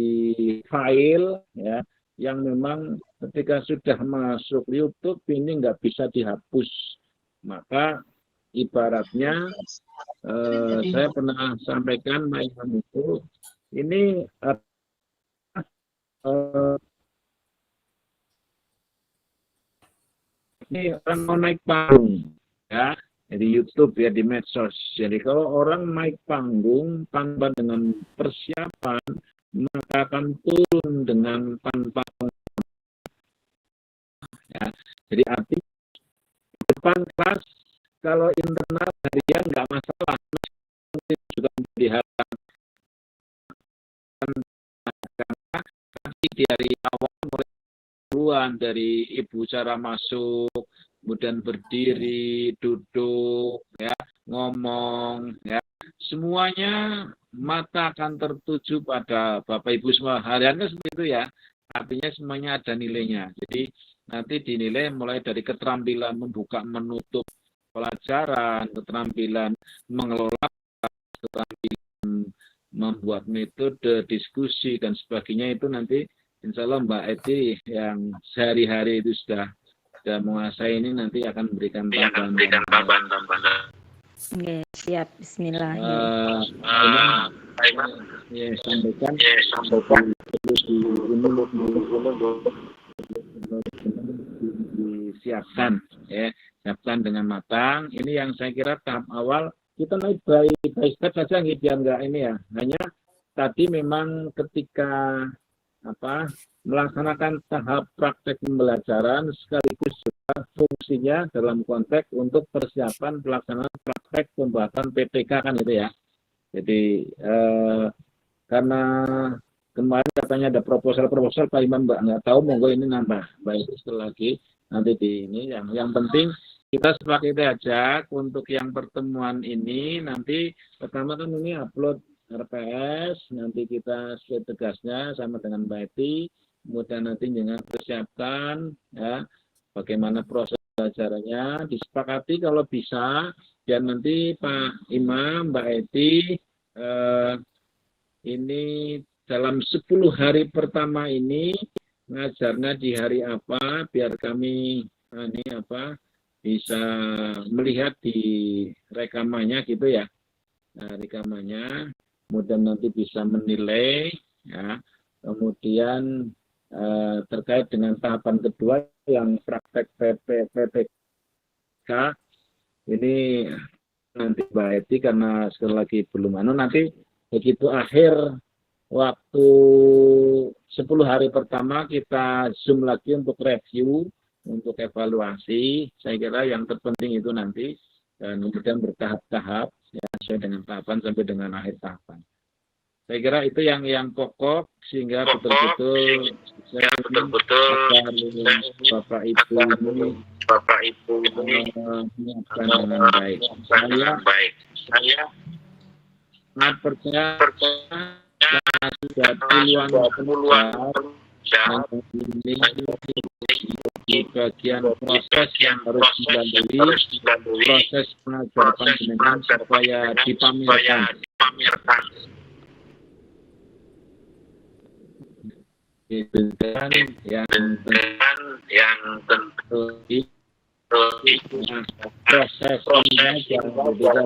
file ya yang memang ketika sudah masuk YouTube ini nggak bisa dihapus. Maka ibaratnya saya pernah sampaikan Maimam itu ini orang mau naik panggung ya di YouTube ya, di medsos. Jadi kalau orang naik panggung tanpa dengan persiapan maka akan turun dengan tanpa ya. Jadi arti depan kelas kalau internal harian nggak masalah, nanti juga menjadi hal karena nanti dari awal mulai duluan dari ibu cara masuk, kemudian berdiri, duduk, ya, ngomong, ya, semuanya mata akan tertuju pada Bapak Ibu semua. Hariannya seperti itu ya, artinya semuanya ada nilainya. Jadi nanti dinilai mulai dari keterampilan membuka menutup pelajaran, keterampilan mengelola, keterampilan membuat metode, diskusi, dan sebagainya itu nanti insya Allah Mbak Eti yang sehari-hari itu sudah menguasai ini nanti akan memberikan tambahan. Oke, siap. Bismillah. Ya, sampaikan disiapkan ya, siapkan dengan matang. Ini yang saya kira tahap awal kita naik by step saja biar enggak ini ya. Hanya tadi memang ketika melaksanakan tahap praktek pembelajaran sekaligus juga fungsinya dalam konteks untuk persiapan pelaksanaan praktek pembuatan PPK kan itu ya. Jadi karena kemarin katanya ada proposal Pak Imam nggak tahu, monggo ini nambah baik sekali lagi nanti di ini yang penting kita sepakati aja untuk yang pertemuan ini nanti pertama kan ini upload RPS, nanti kita tegasnya sama dengan Mbak Eti, kemudian nanti dengan persiapkan ya bagaimana proses pelajarannya, disepakati kalau bisa, dan nanti Pak Imam, Mbak Eti ini dalam 10 hari pertama ini ngajarnya di hari apa, biar kami bisa melihat di rekamannya gitu ya, rekamannya. Kemudian nanti bisa menilai, ya. Kemudian terkait dengan tahapan kedua yang praktek PPK ini nanti Mbak Eti karena sekali lagi belum nanti begitu akhir waktu 10 hari pertama kita zoom lagi untuk review, untuk evaluasi. Saya kira yang terpenting itu nanti dan kemudian bertahap-tahap ya sesuai dengan tahapan sampai dengan akhir tahapan. Saya kira itu yang pokok sehingga betul-betul Bapak Ibu ini menyiapkan dengan baik. Saya sangat percaya sudah puluhan ini di bagian proses yang harus dilalui, proses pengajaran dengan supaya dipamerkan. Itu kan yang tentu proses pengajaran kalau sudah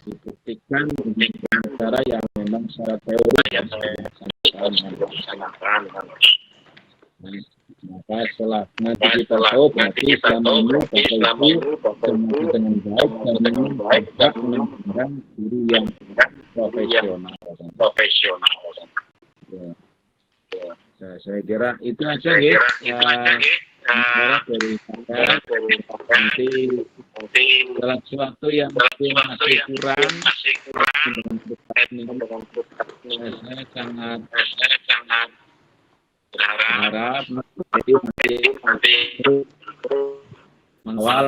dibuktikan dengan cara yang memang secara teori Maka setelah nanti kita tahu berarti selama ini Bapak Ibu dengan baik dan menggunakan guru yang profesional. Ya. Saya kira itu aja ya. Dari saya nanti segala sesuatu yang masih kurang saya sangat berharap nanti mengawal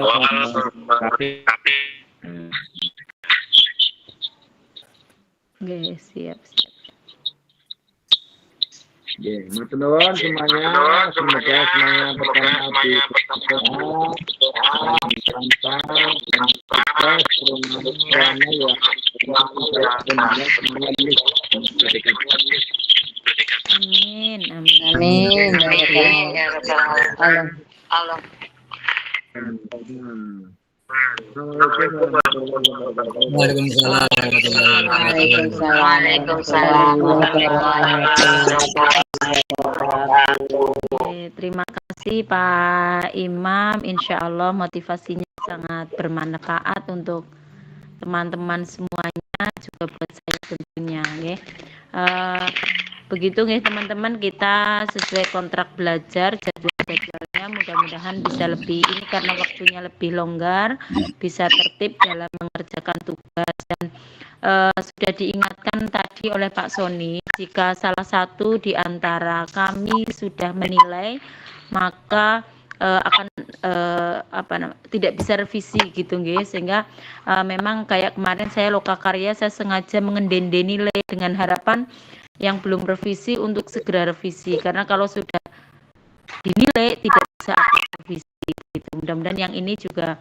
Oke, siap. Ya, matur nuwun semuanya. Semoga semuanya Amin. Allah. Waalaikumsalam. Terima kasih Pak Imam. Insya Allah motivasinya sangat bermanfaat untuk teman-teman semuanya, juga buat saya tentunya. Begitu nih teman-teman, kita sesuai kontrak belajar, jadwalnya mudah-mudahan bisa lebih ini karena waktunya lebih longgar, bisa tertib dalam mengerjakan tugas. Dan sudah diingatkan tadi oleh Pak Sony, jika salah satu di antara kami sudah menilai, maka akan tidak bisa revisi gitu guys, sehingga memang kayak kemarin saya lokakarya, saya sengaja mengendeni nilai dengan harapan yang belum revisi untuk segera revisi, karena kalau sudah dinilai tidak bisa revisi gitu. Mudah-mudahan yang ini juga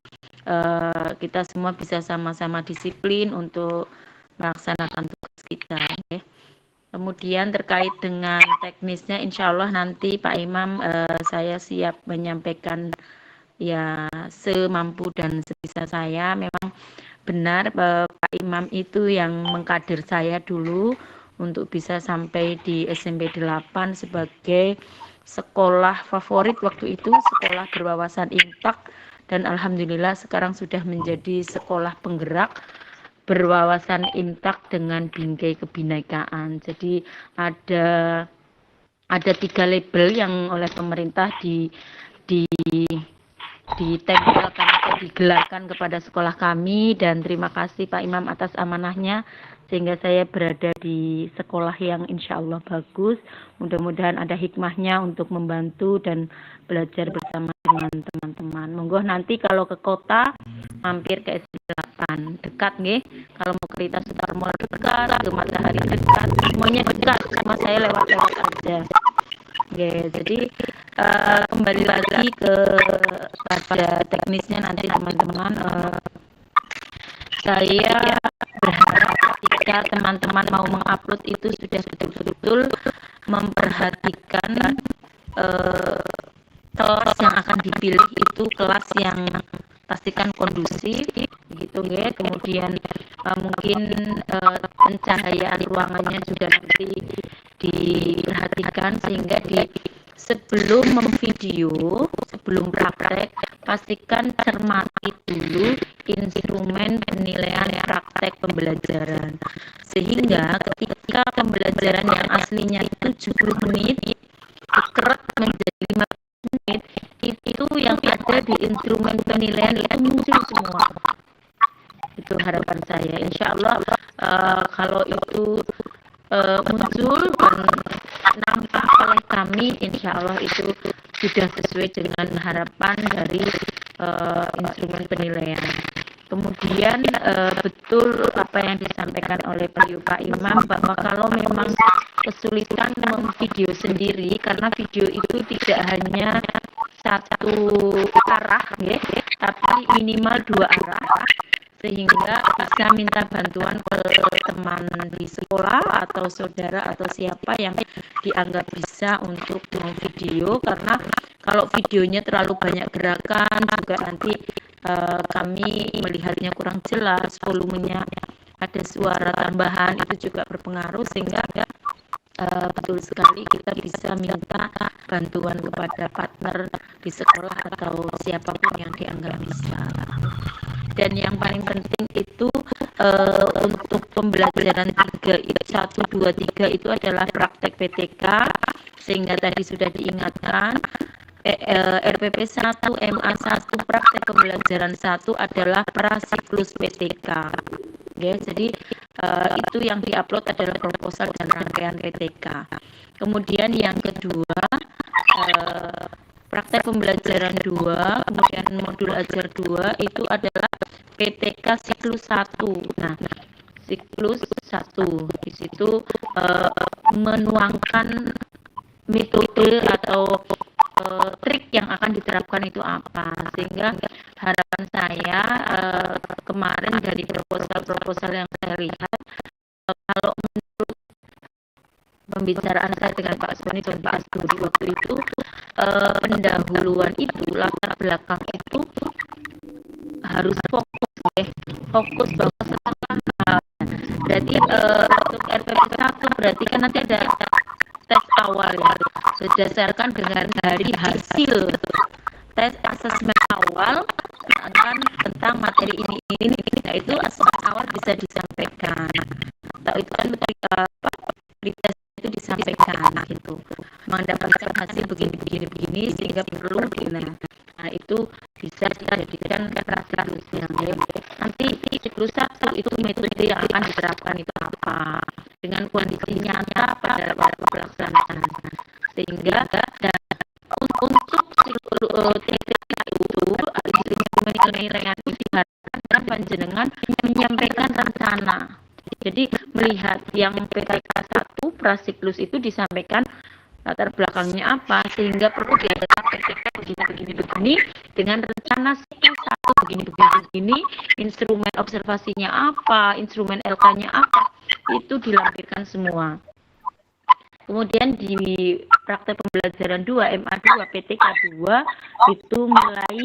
kita semua bisa sama-sama disiplin untuk melaksanakan tugas kita ya. Kemudian terkait dengan teknisnya, insya Allah nanti Pak Imam saya siap menyampaikan ya semampu dan sebisa saya. Memang benar Pak Imam itu yang mengkader saya dulu untuk bisa sampai di SMP 8 sebagai sekolah favorit waktu itu, sekolah berwawasan impak, dan alhamdulillah sekarang sudah menjadi sekolah penggerak berwawasan impak dengan bingkai kebinekaan. Jadi ada 3 label yang oleh pemerintah ditempelkan atau digelarkan kepada sekolah kami, dan terima kasih Pak Imam atas amanahnya sehingga saya berada di sekolah yang insya Allah bagus. Mudah-mudahan ada hikmahnya untuk membantu dan belajar bersama dengan teman-teman. Monggo nanti kalau ke kota mampir ke SMP 8, dekat nggih. Kalau mau kereta Sutarmo dekat, ke Matahari dekat, semuanya dekat, sama saya lewat-lewat aja. Oke, jadi kembali lagi pada teknisnya nanti teman-teman. Saya berharap ketika teman-teman mau mengupload itu sudah betul-betul memperhatikan kelas yang akan dipilih itu kelas yang pastikan kondusif gitu ya. Kemudian mungkin pencahayaan ruangannya juga nanti diperhatikan sehingga sebelum memvideo, sebelum praktek, pastikan cermati dulu instrumen penilaian praktek pembelajaran. Sehingga ketika pembelajaran yang aslinya itu 70 menit, dikeret menjadi 15 menit, itu yang ada di instrumen penilaian itu muncul semua. Itu harapan saya. Insya Allah kalau itu muncul dan nampak oleh kami, insya Allah itu sudah sesuai dengan harapan dari instrumen penilaian. Kemudian betul apa yang disampaikan oleh Pak Imam bahwa kalau memang kesulitan memvideo sendiri, karena video itu tidak hanya satu arah ya, tapi minimal 2 arah, sehingga bisa minta bantuan ke teman di sekolah atau saudara atau siapa yang dianggap bisa untuk video, karena kalau videonya terlalu banyak gerakan juga nanti kami melihatnya kurang jelas, volumenya ada suara tambahan, itu juga berpengaruh, sehingga betul sekali kita bisa minta bantuan kepada partner di sekolah atau siapapun yang dianggap bisa. Dan yang paling penting itu untuk pembelajaran 1, 2, 3 itu adalah praktek PTK, sehingga tadi sudah diingatkan RPP 1, MA 1, praktek pembelajaran 1 adalah prasiklus PTK. Ya, jadi itu yang diupload adalah proposal dan rangkaian PTK. Kemudian yang kedua, praktek pembelajaran 2, kemudian modul ajar 2 itu adalah PTK siklus 1. Nah, siklus 1 di situ menuangkan metode atau trik yang akan diterapkan itu apa, sehingga harapan saya kemarin dari proposal yang saya lihat, kalau menurut pembicaraan saya dengan Pak Soni dan Pak Asduri waktu itu, pendahuluan itu, latar belakang itu harus fokus bahwa setelah berarti untuk RPP 1 berarti kan nanti ada tes awal ya, berdasarkan dengan dari hasil tes asesmen awal tentang materi ini. Nah, itu asesmen awal bisa disampaikan, atau itu kan di tes itu disampaikan gitu, mendapatkan hasil begini sehingga perlu nah itu bisa dijadikan siklusnya. Nanti siklus 1 itu metode yang akan diterapkan itu apa, dengan kondisi nyata pada waktu pelaksanaan, sehingga untuk TTK itu penilaian itu diharapkan panjenengan menyampaikan rencana. Jadi melihat yang PTK 1 prasiklus itu disampaikan latar belakangnya apa, sehingga perlu diadakan PTK begini dengan rencana siklus 1 begini, instrumen observasinya apa, instrumen LK-nya apa, itu dilampirkan semua. Kemudian di praktek pembelajaran 2, MA 2, PTK 2 itu mulai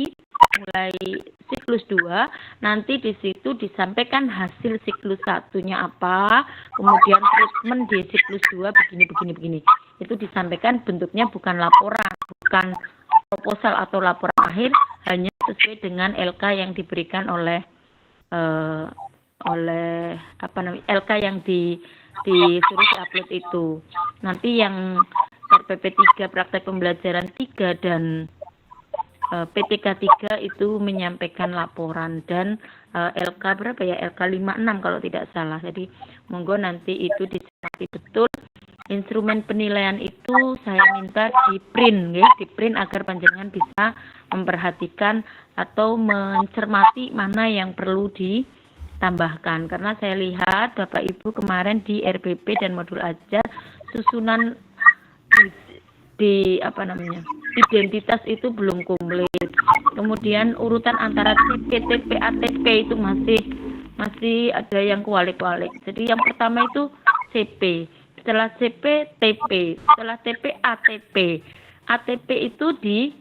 siklus 2, nanti di situ disampaikan hasil siklus 1-nya apa, kemudian treatment di siklus 2 begini. Itu disampaikan, bentuknya bukan laporan, bukan proposal atau laporan akhir, hanya sesuai dengan LK yang diberikan oleh LK yang disuruh diupload itu. Nanti yang RPP 3 praktek pembelajaran 3 dan PTK 3 itu menyampaikan laporan, dan LK berapa ya, LK 56 kalau tidak salah. Jadi monggo nanti itu dicermati betul. Instrumen penilaian itu saya minta di print agar panjenengan bisa memperhatikan atau mencermati mana yang perlu ditambahkan, karena saya lihat Bapak Ibu kemarin di RPP dan modul ajar susunan identitas itu belum komplit. Kemudian urutan antara CP, TP, ATP itu masih ada yang kualik-kualik. Jadi yang pertama itu CP, setelah CP TP, setelah TP ATP. ATP itu di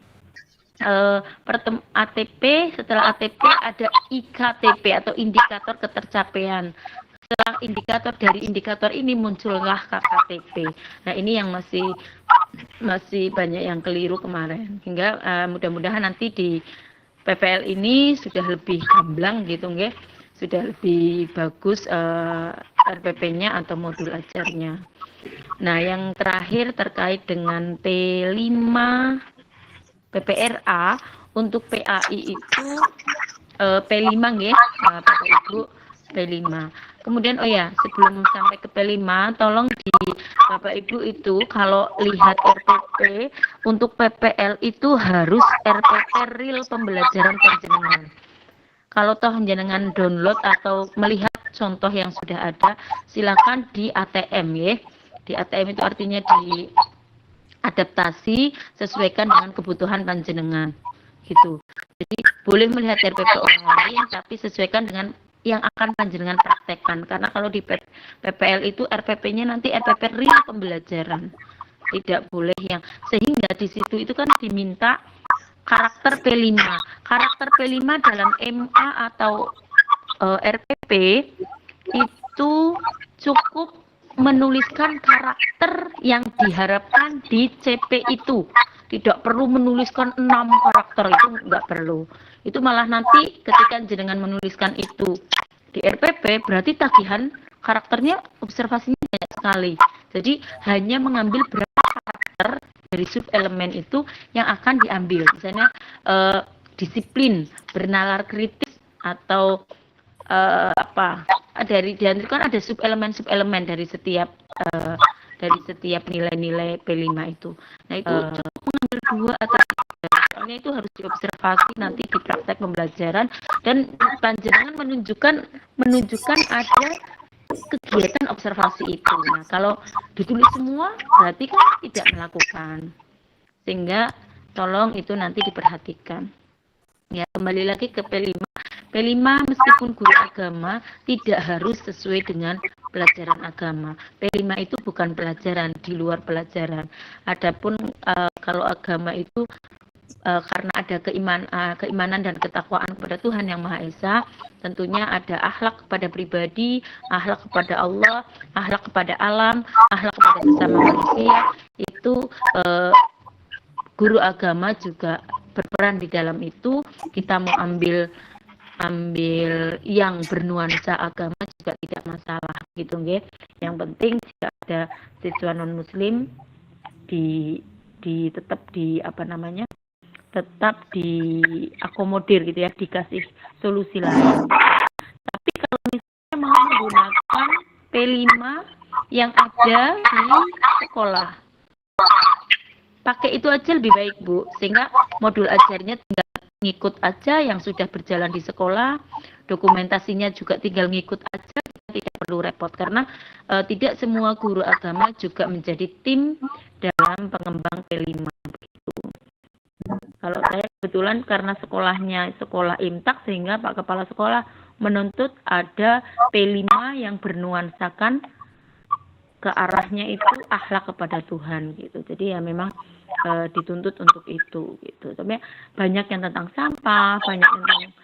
ATP, setelah ATP ada IKTP atau indikator ketercapaian. Setelah indikator, dari indikator ini muncullah KKTP. Nah, ini yang masih banyak yang keliru kemarin. Hingga mudah-mudahan nanti di PPL ini sudah lebih gamblang gitu nggih. Sudah lebih bagus RPP-nya atau modul ajarnya. Nah, yang terakhir terkait dengan P5 PPRA untuk PAI itu P5 nggih, Bapak Ibu, P5. Kemudian sebelum sampai ke P5, tolong di Bapak Ibu itu kalau lihat RPP untuk PPL itu harus RPP real pembelajaran panjenengan. Kalau toh jenengan download atau melihat contoh yang sudah ada, silakan di ATM ya. Di ATM itu artinya di adaptasi sesuaikan dengan kebutuhan panjenengan gitu. Jadi boleh melihat RPP orang lain tapi sesuaikan dengan yang akan panjenengan praktekkan, karena kalau di PPL itu RPP-nya nanti RPP real pembelajaran, tidak boleh yang, sehingga di situ itu kan diminta karakter P5. Karakter P5 dalam MA atau RPP itu cukup menuliskan karakter yang diharapkan di CP itu. Tidak perlu menuliskan 6 karakter, itu nggak perlu. Itu malah nanti ketika jenengan menuliskan itu di RPP, berarti tagihan karakternya, observasinya banyak sekali. Jadi hanya mengambil berapa karakter dari sub elemen itu yang akan diambil. Misalnya disiplin, bernalar kritis, atau dari kan ada sub elemen dari setiap nilai-nilai P5 itu. Nah itu cukup mengambil 2 atau 3. Soalnya itu harus diobservasi nanti di praktek pembelajaran, dan panjenengan menunjukkan ada kegiatan observasi itu. Nah kalau ditulis semua berarti kan tidak melakukan, sehingga tolong itu nanti diperhatikan. Ya, kembali lagi ke P5. P5 meskipun guru agama tidak harus sesuai dengan pelajaran agama. P5 itu bukan pelajaran, di luar pelajaran. Adapun kalau agama itu karena ada keimanan dan ketakwaan kepada Tuhan Yang Maha Esa, tentunya ada akhlak kepada pribadi, akhlak kepada Allah, akhlak kepada alam, akhlak kepada sesama manusia. Itu guru agama juga berperan di dalam itu. Kita mau ambil yang bernuansa agama juga tidak masalah gitu nggih. Yang penting jika ada siswa non muslim tetap diakomodir gitu ya, dikasih solusi lain. Tapi kalau misalnya mau menggunakan P5 yang ada di sekolah, pakai itu aja lebih baik Bu, sehingga modul ajarnya tinggal ngikut aja yang sudah berjalan di sekolah, dokumentasinya juga tinggal ngikut aja, tidak perlu repot, karena tidak semua guru agama juga menjadi tim dalam pengembang P5 begitu. Kalau saya kebetulan karena sekolahnya sekolah imtak, sehingga Pak Kepala Sekolah menuntut ada P5 yang bernuansakan ke arahnya itu akhlak kepada Tuhan gitu. Jadi ya memang dituntut untuk itu gitu. Tapi banyak yang tentang sampah, banyak yang tentang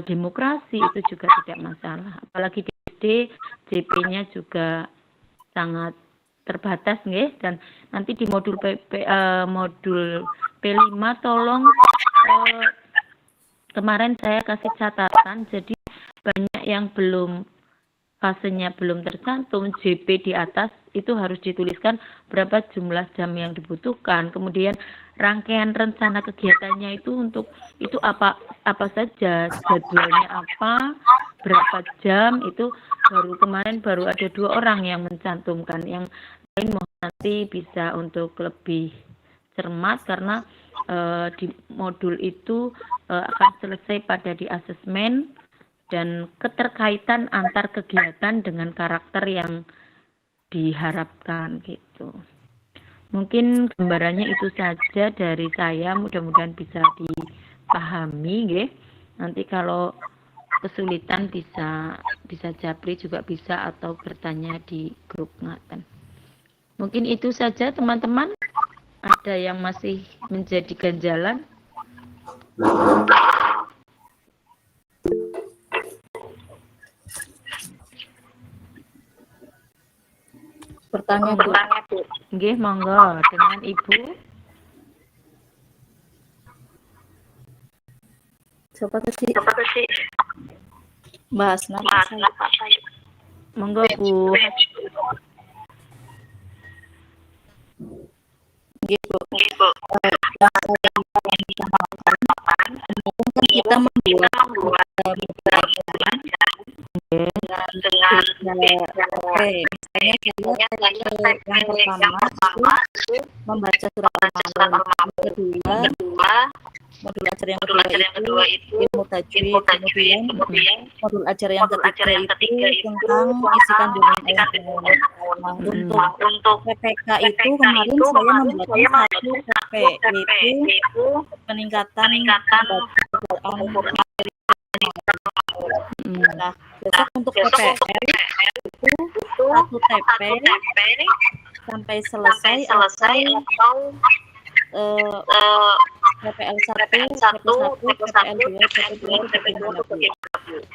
demokrasi, itu juga tidak masalah. Apalagi di SD, JP-nya juga sangat terbatas nggih, dan nanti di modul P5 tolong kemarin saya kasih catatan, jadi banyak yang fasenya belum tercantum, JP di atas itu harus dituliskan berapa jumlah jam yang dibutuhkan, kemudian rangkaian rencana kegiatannya itu untuk itu apa saja, jadwalnya apa, berapa jam, itu kemarin baru ada 2 orang yang mencantumkan, yang lain mohon nanti bisa untuk lebih cermat, karena di modul itu akan selesai pada di asesmen dan keterkaitan antar kegiatan dengan karakter yang diharapkan gitu. Mungkin gambarannya itu saja dari saya, mudah-mudahan bisa dipahami nggih. Nanti kalau kesulitan bisa japri juga bisa, atau bertanya di grup ngaten. Mungkin itu saja teman-teman. Ada yang masih menjadi ganjalan? Bertanya Bu. Nggih, monggo dengan Ibu. Siapa sih? Mbak Hasna. Monggo Bu. Gitu. Kita membuat misalnya yang pertama membaca surat Al-Maun, kedua modul ajar yang kedua itu ilmu tajwid, kemudian modul ajar yang ketiga itu tentang isi kandungan ayat. Untuk PPK itu kemarin saya membuatnya satu PP, yaitu peningkatan materi. Nah, besok untuk PPL itu satu TP sampai selesai atau PPL 1, PPL 2, PPL 3,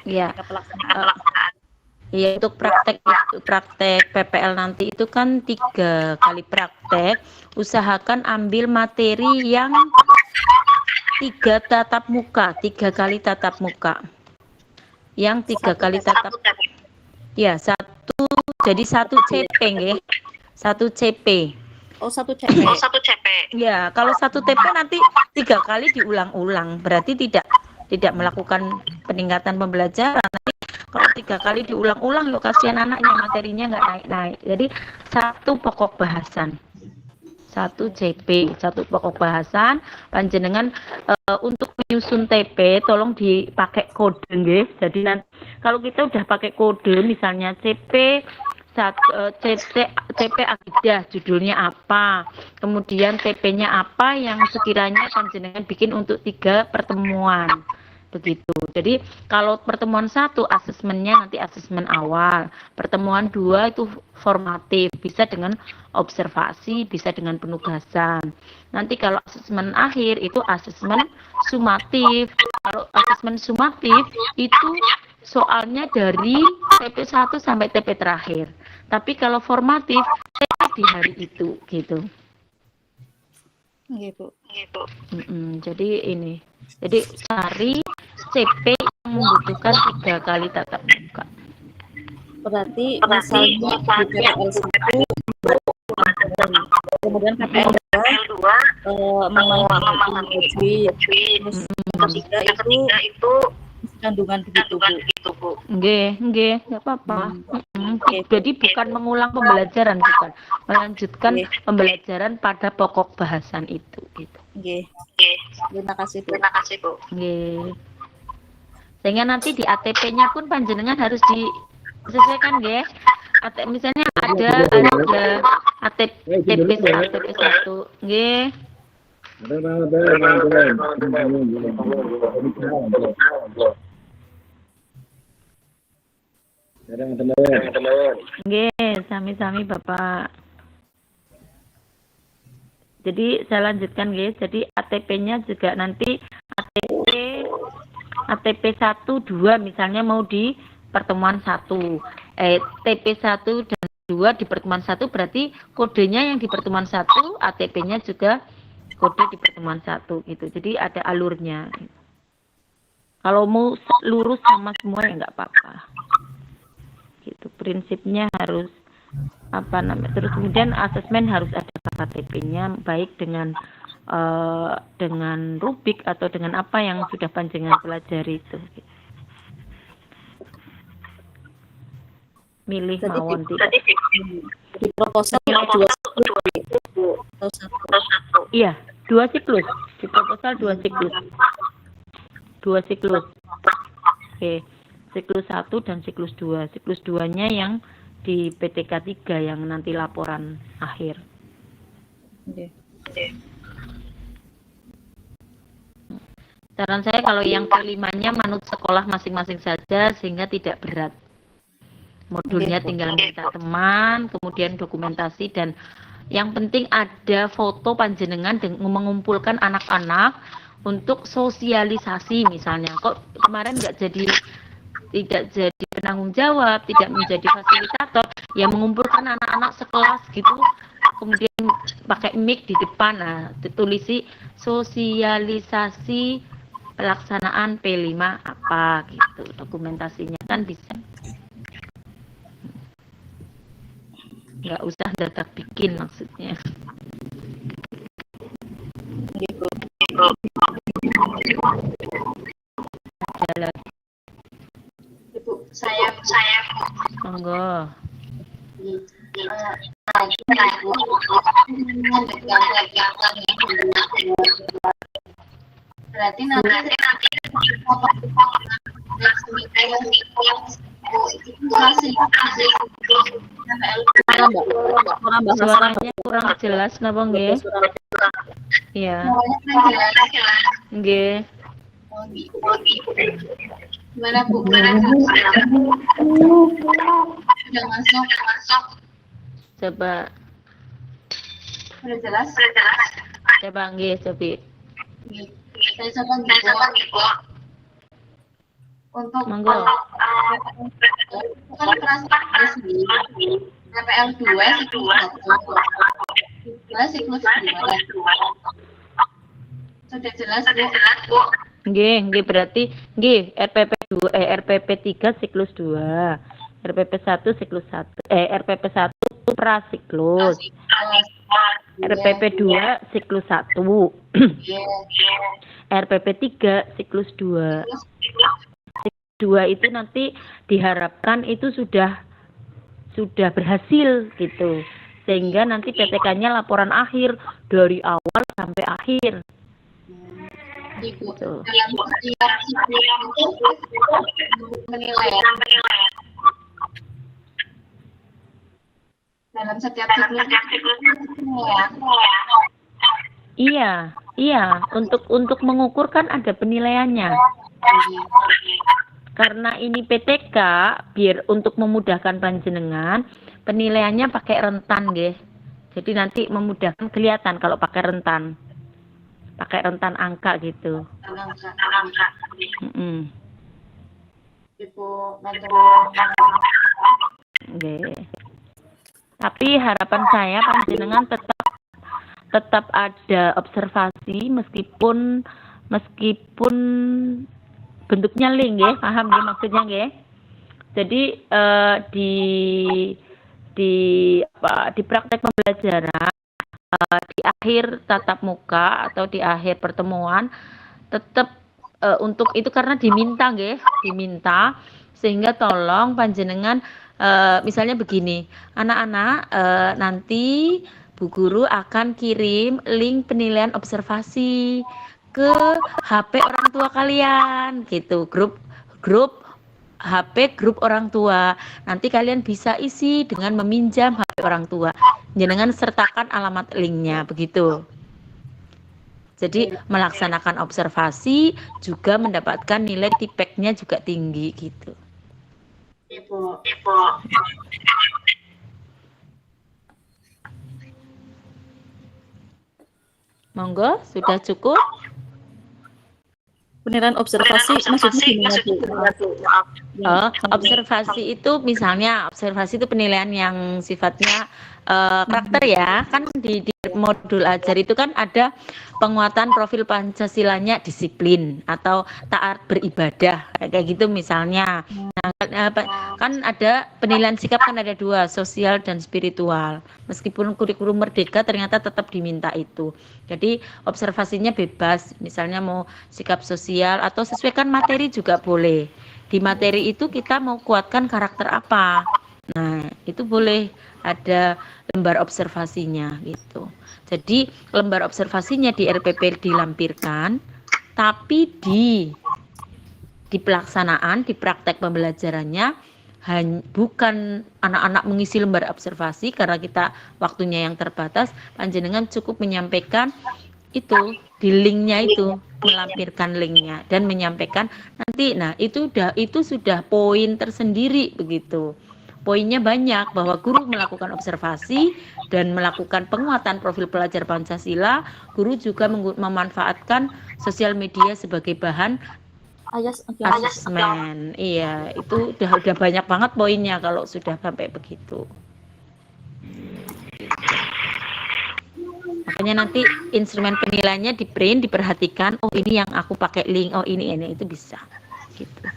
ya. Ya, untuk praktek PPL nanti itu kan 3 kali praktek. Usahakan ambil materi yang 3 tatap muka, 3 kali tatap muka. Yang 3 kali tatap, ya jadi 1 CP nggih. 1 CP. Oh, 1 CP. Ya, kalau 1 TP nanti 3 kali diulang-ulang, berarti tidak melakukan peningkatan pembelajaran. Nanti kalau 3 kali diulang-ulang, yuk kasihan anaknya, materinya nggak naik-naik. Jadi 1 pokok bahasan, 1 CP, 1 pokok bahasan. Panjenengan untuk menyusun TP, tolong dipakai kode, nggih. Jadi nanti kalau kita udah pakai kode, misalnya CP TP akidah, judulnya apa, kemudian TP-nya apa yang sekiranya panjenengan bikin untuk 3 pertemuan, begitu. Jadi kalau pertemuan 1 asesmennya nanti asesmen awal, pertemuan 2 itu formatif, bisa dengan observasi, bisa dengan penugasan. Nanti kalau asesmen akhir itu asesmen sumatif. Kalau asesmen sumatif itu soalnya dari TP 1 sampai TP terakhir. Tapi kalau formatif TP di hari itu, gitu. Nggih, Bu. Jadi ini. Jadi cari CP yang membutuhkan 3 kali tatap muka. Berarti misalnya di PPL 1 kemudian PPL 2 memahami tajwid, terus ketiga itu kandungan begitu, Bu. Nggih, enggak apa-apa. Jadi bukan mengulang pembelajaran, bukan. Melanjutkan pembelajaran pada pokok bahasan itu, gitu. Nggih. Terima kasih, Bu. Nggih. Sehingga nanti di ATP-nya pun panjenengan harus disesuaikan, nggih. Misalnya ada ATP 1, nggih. Nggih, sami-sami Bapak. Jadi saya lanjutkan, nggih. Jadi ATP-nya juga nanti ATP 1, 2 misalnya mau di pertemuan 1. TP 1 dan 2 di pertemuan 1 berarti kodenya yang di pertemuan 1, ATP-nya juga kode di pertemuan 1 gitu. Jadi ada alurnya. Kalau mau lurus sama semua ya nggak apa-apa. Gitu. Prinsipnya harus terus kemudian asesmen harus ada KTP-nya baik dengan rubik atau dengan apa yang sudah panjenengan pelajari itu. Milih mawon tidak. Di proposal 2 Iya, 2 siklus. Di proposal 2 siklus. 2 siklus. Oke. Siklus 1 dan siklus 2. Siklus 2-nya yang di PTK 3 yang nanti laporan akhir. Oke. Saran saya kalau yang ke-5-nya manut sekolah masing-masing saja sehingga tidak berat. Modulnya tinggal minta teman, kemudian dokumentasi, dan yang penting ada foto panjenengan mengumpulkan anak-anak untuk sosialisasi misalnya. Kok kemarin tidak jadi penanggung jawab, tidak menjadi fasilitator, ya mengumpulkan anak-anak sekelas gitu, kemudian pakai mic di depan, ditulisi sosialisasi pelaksanaan P5 apa gitu, dokumentasinya kan bisa. Nggak usah dadak bikin maksudnya. Jalan. Ibu, saya Monggo. Berarti nanti Suaranya kurang jelas napa nggih? Iya. Nggih. Gimana Bu? Sudah masuk. Coba. Sudah jelas? Coba nggih, coba. Saya coba gitu. Untuk Monggo. itu kan prasiklus nih. PPL 2 siklus 1, 2 siklus 2. Sudah jelas, Bu? Nggih, berarti nggih RPP 3 siklus 2. RPP 1 siklus 1. RPP 1 itu prasiklus. RPP 2 siklus 1. RPP 3 siklus 2. Siklus 2 itu nanti diharapkan itu sudah berhasil gitu. Sehingga nanti PTK-nya laporan akhir dari awal sampai akhir. Ibu, Gitu. dalam setiap siklus penilaian. Iya. Untuk mengukur kan ada penilaiannya. Karena ini PTK, biar untuk memudahkan panjenengan, penilaiannya pakai rentan, nggih. Jadi nanti memudahkan kelihatan kalau pakai rentan. Pakai rentan angka gitu. Ibu, Nggih. Tapi harapan saya panjenengan tetap ada observasi meskipun bentuknya link nggih, paham nggih maksudnya nggih. Jadi di praktek pembelajaran di akhir tatap muka atau di akhir pertemuan tetap untuk itu karena diminta sehingga tolong panjenengan misalnya begini, anak-anak nanti Bu Guru akan kirim link penilaian observasi ke HP orang tua kalian gitu, grup HP grup orang tua. Nanti kalian bisa isi dengan meminjam HP orang tua. Jangan sertakan alamat linknya begitu. Jadi melaksanakan observasi juga mendapatkan nilai TPEC-nya juga tinggi gitu. Ibu. Monggo, sudah cukup? Penilaian observasi maksudnya gimana, Bu? Observasi itu misalnya observasi itu penilaian yang sifatnya karakter ya, kan di modul ajar itu kan ada penguatan profil Pancasilanya disiplin atau taat beribadah kayak gitu misalnya. Nah, kan ada penilaian sikap kan ada dua, sosial dan spiritual. Meskipun kurikulum merdeka ternyata tetap diminta itu. Jadi observasinya bebas, misalnya mau sikap sosial atau sesuaikan materi juga boleh. Di materi itu kita mau kuatkan karakter apa. Nah, itu boleh ada lembar observasinya gitu. Jadi lembar observasinya di RPP dilampirkan, tapi di pelaksanaan, di praktek pembelajarannya bukan anak-anak mengisi lembar observasi karena kita waktunya yang terbatas, panjenengan cukup menyampaikan itu di linknya itu, melampirkan linknya dan menyampaikan nanti. Nah, itu sudah poin tersendiri begitu. Poinnya banyak bahwa guru melakukan observasi dan melakukan penguatan profil pelajar Pancasila. Guru juga memanfaatkan sosial media sebagai bahan asesmen. Iya, itu udah banyak banget poinnya kalau sudah sampai begitu. Makanya nanti instrumen penilaiannya di print, diperhatikan, oh ini yang aku pakai link, oh ini itu bisa gitu.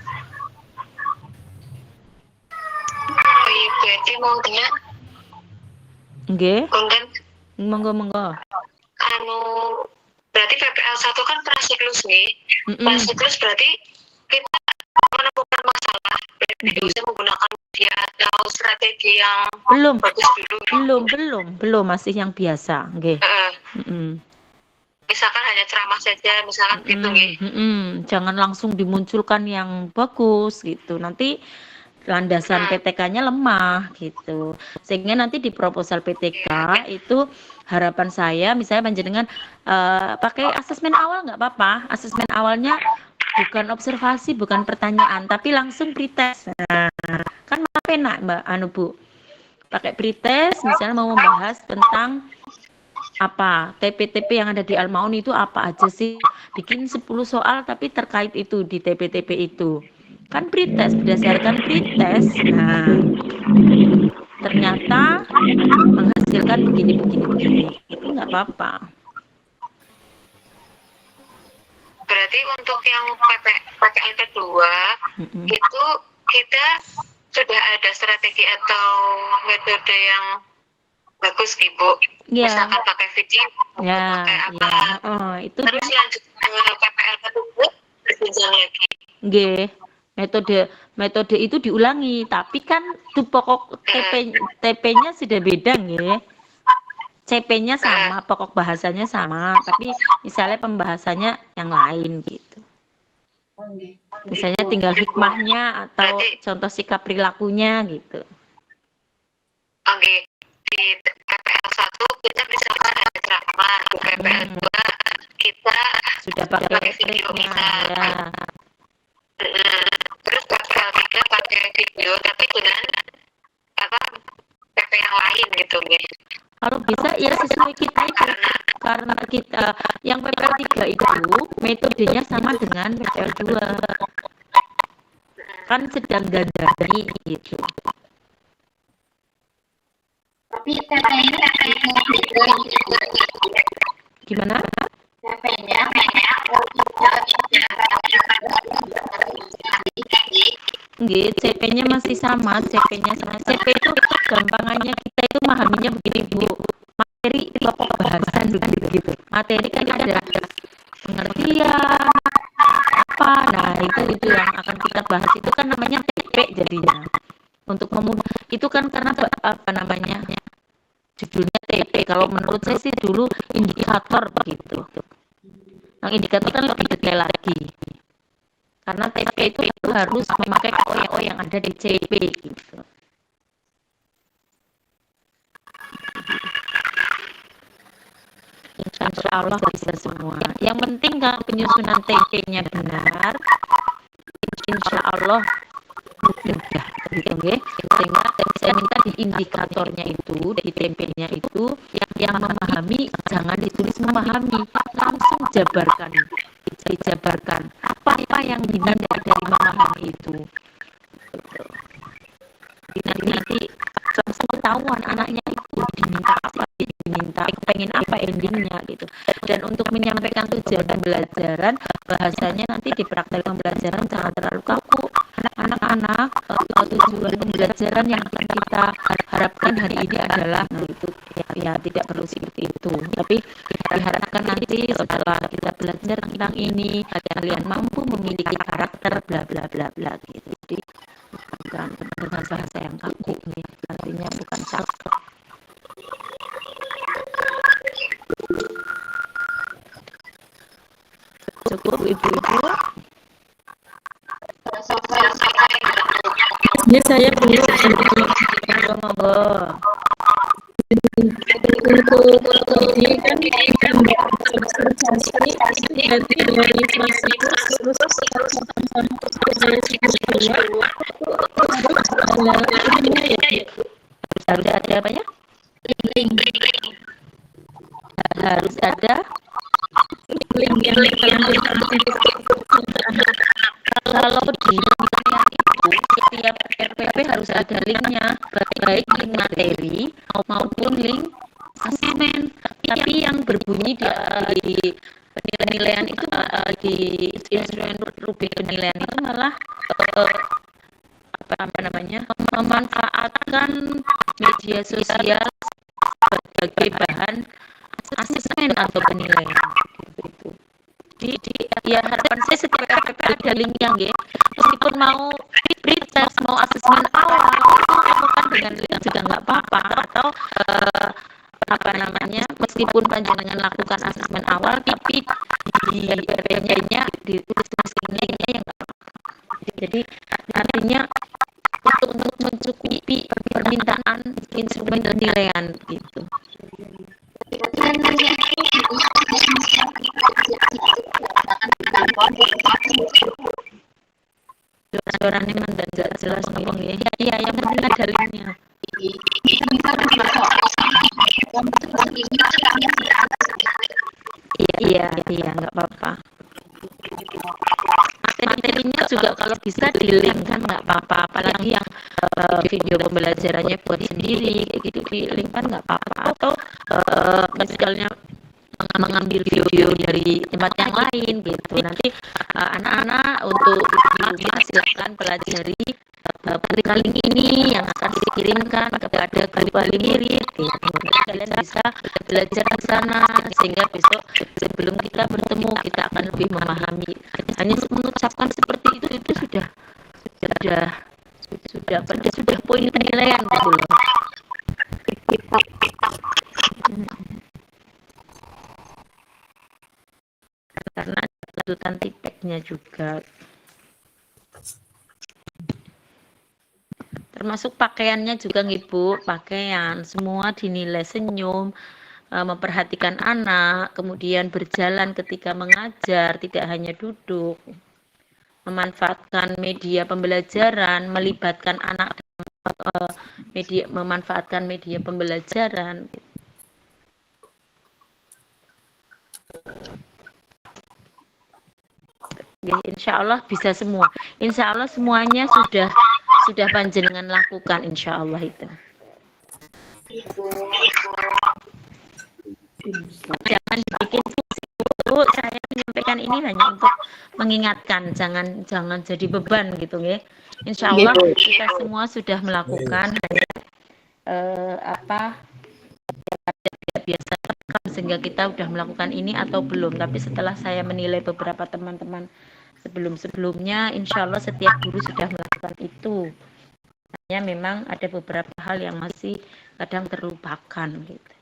Berarti mau tanya? Nggih. Konten? Monggo. Berarti PPL 1 kan prasiklus nih. Prasiklus berarti kita menemukan masalah. Berarti bisa menggunakan dia atau strategi yang bagus dulu. Belum masih yang biasa, nggih. Misalkan hanya ceramah saja, misalkan gitu nggih. Jangan langsung dimunculkan yang bagus gitu. Nanti landasan PTK-nya lemah gitu. Sehingga nanti di proposal PTK itu harapan saya misalnya panjenengan pakai asesmen awal nggak apa-apa. Asesmen awalnya bukan observasi, bukan pertanyaan, tapi langsung pretest. Nah, kan malah enak Mbak Bu. Pakai pretest misalnya mau membahas tentang apa TP-TP yang ada di Al-Maun itu apa aja sih, bikin 10 soal tapi terkait itu di TP-TP itu. Kan pretest, berdasarkan pretest. Nah, ternyata menghasilkan begini. Itu nggak apa-apa. Berarti untuk yang PPL kedua itu kita sudah ada strategi atau metode yang bagus, Ibu. Misalkan pakai video, pakai apa. Itu terus lanjut ke PPL kedua berjenjang lagi. Nggih. Metode itu diulangi, tapi kan tuh pokok TP-nya sudah beda nggih. CP-nya sama, pokok bahasanya sama, tapi misalnya pembahasannya yang lain gitu. Misalnya tinggal hikmahnya atau contoh sikap perilakunya gitu. Oke, di PPL 1 kita misalkan ada ceramah, di PPL 2 kita sudah pakai video misal. Ya. Terus PPL 3 pakai video tapi dengan PP yang lain gitu, guys. Kalau bisa ya sesuai kita itu. Karena kita yang PPL 3 itu metodenya sama dengan PPL 2. Kan sedang dandani gitu. Tapi TP-nya Gimana? TP-nya Nggih, CP-nya masih sama, CP-nya sama. CP itu gampangannya kita itu memahaminya begini, Bu. Materi pokok bahasan begitu. Materi kan ada pengertian apa. Nah, itu yang akan kita bahas itu kan namanya TP jadinya. Untuk itu kan karena apa namanya? Judulnya TP. Kalau menurut saya sih dulu indikator begitu. Yang indikator kan lebih detail lagi. Karena TP itu harus memakai KO yang ada di CP gitu. Insya Allah bisa semua. Yang penting kalau penyusunan TP-nya benar, insya Allah mudah gitu nggih. Sehingga saya minta di indikatornya itu, di TP-nya itu yang memahami jangan ditulis memahami, langsung dijabarkan apa yang diminta dari memahami itu. Nanti langsung ketahuan anaknya itu diminta apa, diminta pengen apa endingnya gitu. Dan untuk menyampaikan tujuan pembelajaran, bahasanya nanti di praktek pembelajaran jangan terlalu kaku. Anak-anak, tujuan pembelajaran yang kita harapkan hari ini adalah, nah itu ya tidak perlu seperti itu. Tapi diharapkan nanti setelah kita belajar tentang ini, kalian mampu memiliki karakter bla bla bla bla gitu. Jadi bukan dengan bahasa yang kaku nih, artinya bukan cakep. Cukup ibu-ibu. Ya saya belum. Monggo. Untuk tadi kan kita sosialisasi berarti dari kelas 1 terus harus ada apa ya? Harus ada link yang kalau di setiap RPP harus ada linknya, baik link materi maupun link asesmen. Tapi yang berbunyi di penilaian itu di instrumen rubrik penilaian itu malah apa namanya, memanfaatkan media sosial sebagai bahan asesmen atau penilaian gitu. Ya harapan saya setiap RPP ada linknya nggih. Meskipun mau pretest, mau asesmen awal itu lakukan dengan link juga nggak apa-apa, atau apa namanya, meskipun panjenengan lakukan asesmen awal tapi di RPP-nya ditulis linknya yang nggak apa-apa. Jadi artinya untuk mencukupi permintaan instrumen penilaian gitu. Suaranya mandan nggak jelas ngomong ya. Iya, yang penting ada linknya. Iya, nggak apa-apa. Materinya juga kalau bisa di-link kan nggak apa-apa, apalagi yang video pembelajarannya buat sendiri kayak gitu, di-link kan nggak apa-apa, atau misalnya mengambil video dari tempat yang lain gitu. Nanti anak-anak untuk di rumah silakan pelajari link ini yang akan dikirimkan kepada grup murid gitu. Kalian bisa belajar di sana sehingga besok sebelum kita bertemu kita akan lebih memahami. Hanya mengucapkan seperti itu sudah poin penilaian gitu loh. Karena tuntutan tipeknya juga, termasuk pakaiannya juga Ibu, pakaian semua dinilai senyum, memperhatikan anak, kemudian berjalan ketika mengajar, tidak hanya duduk, memanfaatkan media pembelajaran, melibatkan anak memanfaatkan media pembelajaran. Ya, insya Allah bisa semua. Insya Allah semuanya sudah panjenengan lakukan, insya Allah itu. Jangan dibikin pusing. Saya menyampaikan ini hanya untuk mengingatkan, jangan jadi beban gitu ya. Insya Allah kita semua sudah melakukan, biasa sehingga kita sudah melakukan ini atau belum. Tapi setelah saya menilai beberapa teman-teman sebelumnya, insya Allah setiap guru sudah melakukan itu. Hanya memang ada beberapa hal yang masih kadang terlupakan gitu.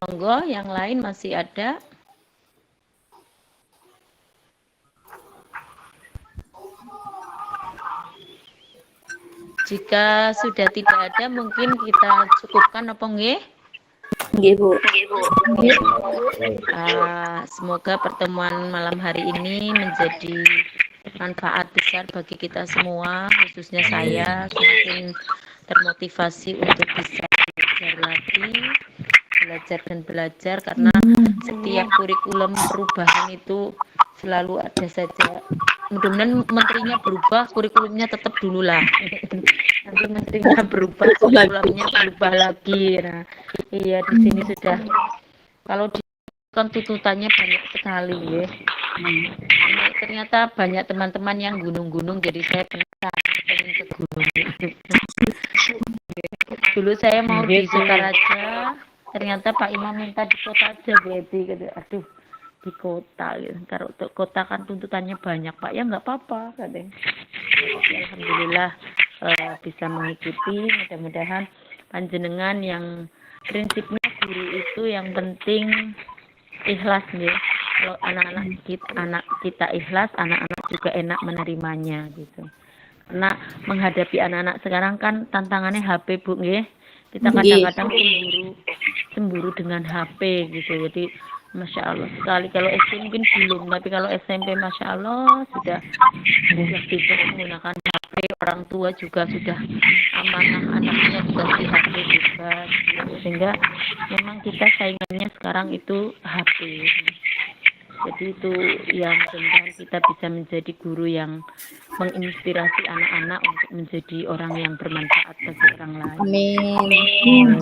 Monggo, yang lain masih ada? Jika sudah tidak ada, mungkin kita cukupkan apa nggih? Nggih, Bu. Semoga pertemuan malam hari ini menjadi manfaat besar bagi kita semua, khususnya saya, semakin termotivasi untuk bisa belajar dan belajar, karena setiap kurikulum perubahan itu selalu ada saja. Mudah-mudahan menterinya berubah, kurikulumnya tetap dulu lah. Nanti menterinya berubah, kurikulumnya berubah lagi. Nah, iya di sini sudah. Kalau di kan tuntutannya banyak sekali ya. Ternyata banyak teman-teman yang gunung-gunung, jadi saya pengen ke gunung. Dulu saya mau di Sukaraja, ternyata Pak Imam minta di kota aja, berarti gitu. Aduh, di kota gitu. Kalau untuk kota kan tuntutannya banyak, Pak. Ya nggak apa-apa katanya. Alhamdulillah bisa mengikuti. Mudah-mudahan panjenengan yang prinsipnya guru itu yang penting ikhlas ya. Kalau anak kita ikhlas, anak-anak juga enak menerimanya gitu. Karena menghadapi anak-anak sekarang kan tantangannya HP, Bu nggih. Kita kadang-kadang cemburu dengan HP gitu. Jadi Masya Allah sekali. Kalau SD mungkin belum, tapi kalau SMP Masya Allah sudah bebas menggunakan HP. Orang tua juga sudah amanah anaknya dikasih HP juga. Sehingga memang kita saingannya sekarang itu HP. Jadi itu yang mudah-mudahan kita bisa menjadi guru yang menginspirasi anak-anak untuk menjadi orang yang bermanfaat bagi orang lain. Amin.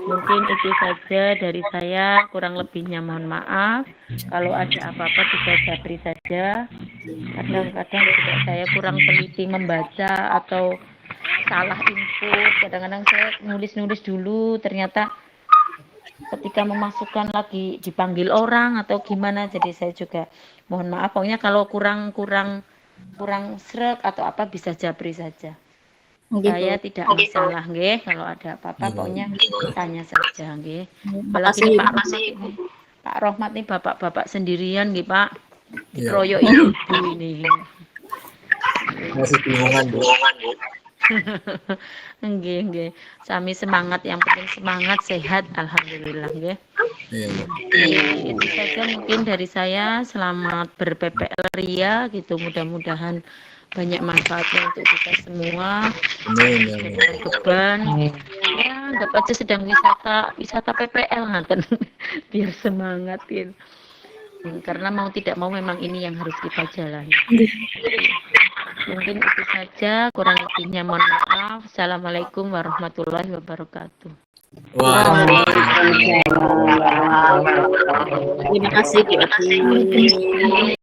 Mungkin itu saja dari saya, kurang lebihnya mohon maaf. Kalau ada apa-apa bisa japri saja. Kadang-kadang juga saya kurang teliti membaca atau salah input. Kadang-kadang saya nulis-nulis dulu, ternyata ketika memasukkan lagi dipanggil orang atau gimana, jadi saya juga mohon maaf. Pokoknya kalau kurang srek atau apa bisa japri saja. Saya tidak masalah nggih, kalau ada apa-apa pokoknya tanya saja nggih. Apalagi Pak Rohmat nih bapak-bapak sendirian nggih Pak. Dikeroyok ibu ini. Masih bingungan, Bu. Nggih. Sami semangat, yang penting semangat, sehat, alhamdulillah nggih. Itu saja mungkin dari saya. Selamat berPPL Ria gitu. Mudah-mudahan banyak manfaatnya untuk kita semua. Beban. Ya, anggap aja sedang wisata PPL ngaten. Biar semangat gitu. Karena mau tidak mau memang ini yang harus kita jalani. Mungkin itu saja, kurang lebihnya mohon maaf. Assalamualaikum warahmatullahi wabarakatuh. Terima kasih Bu Ati.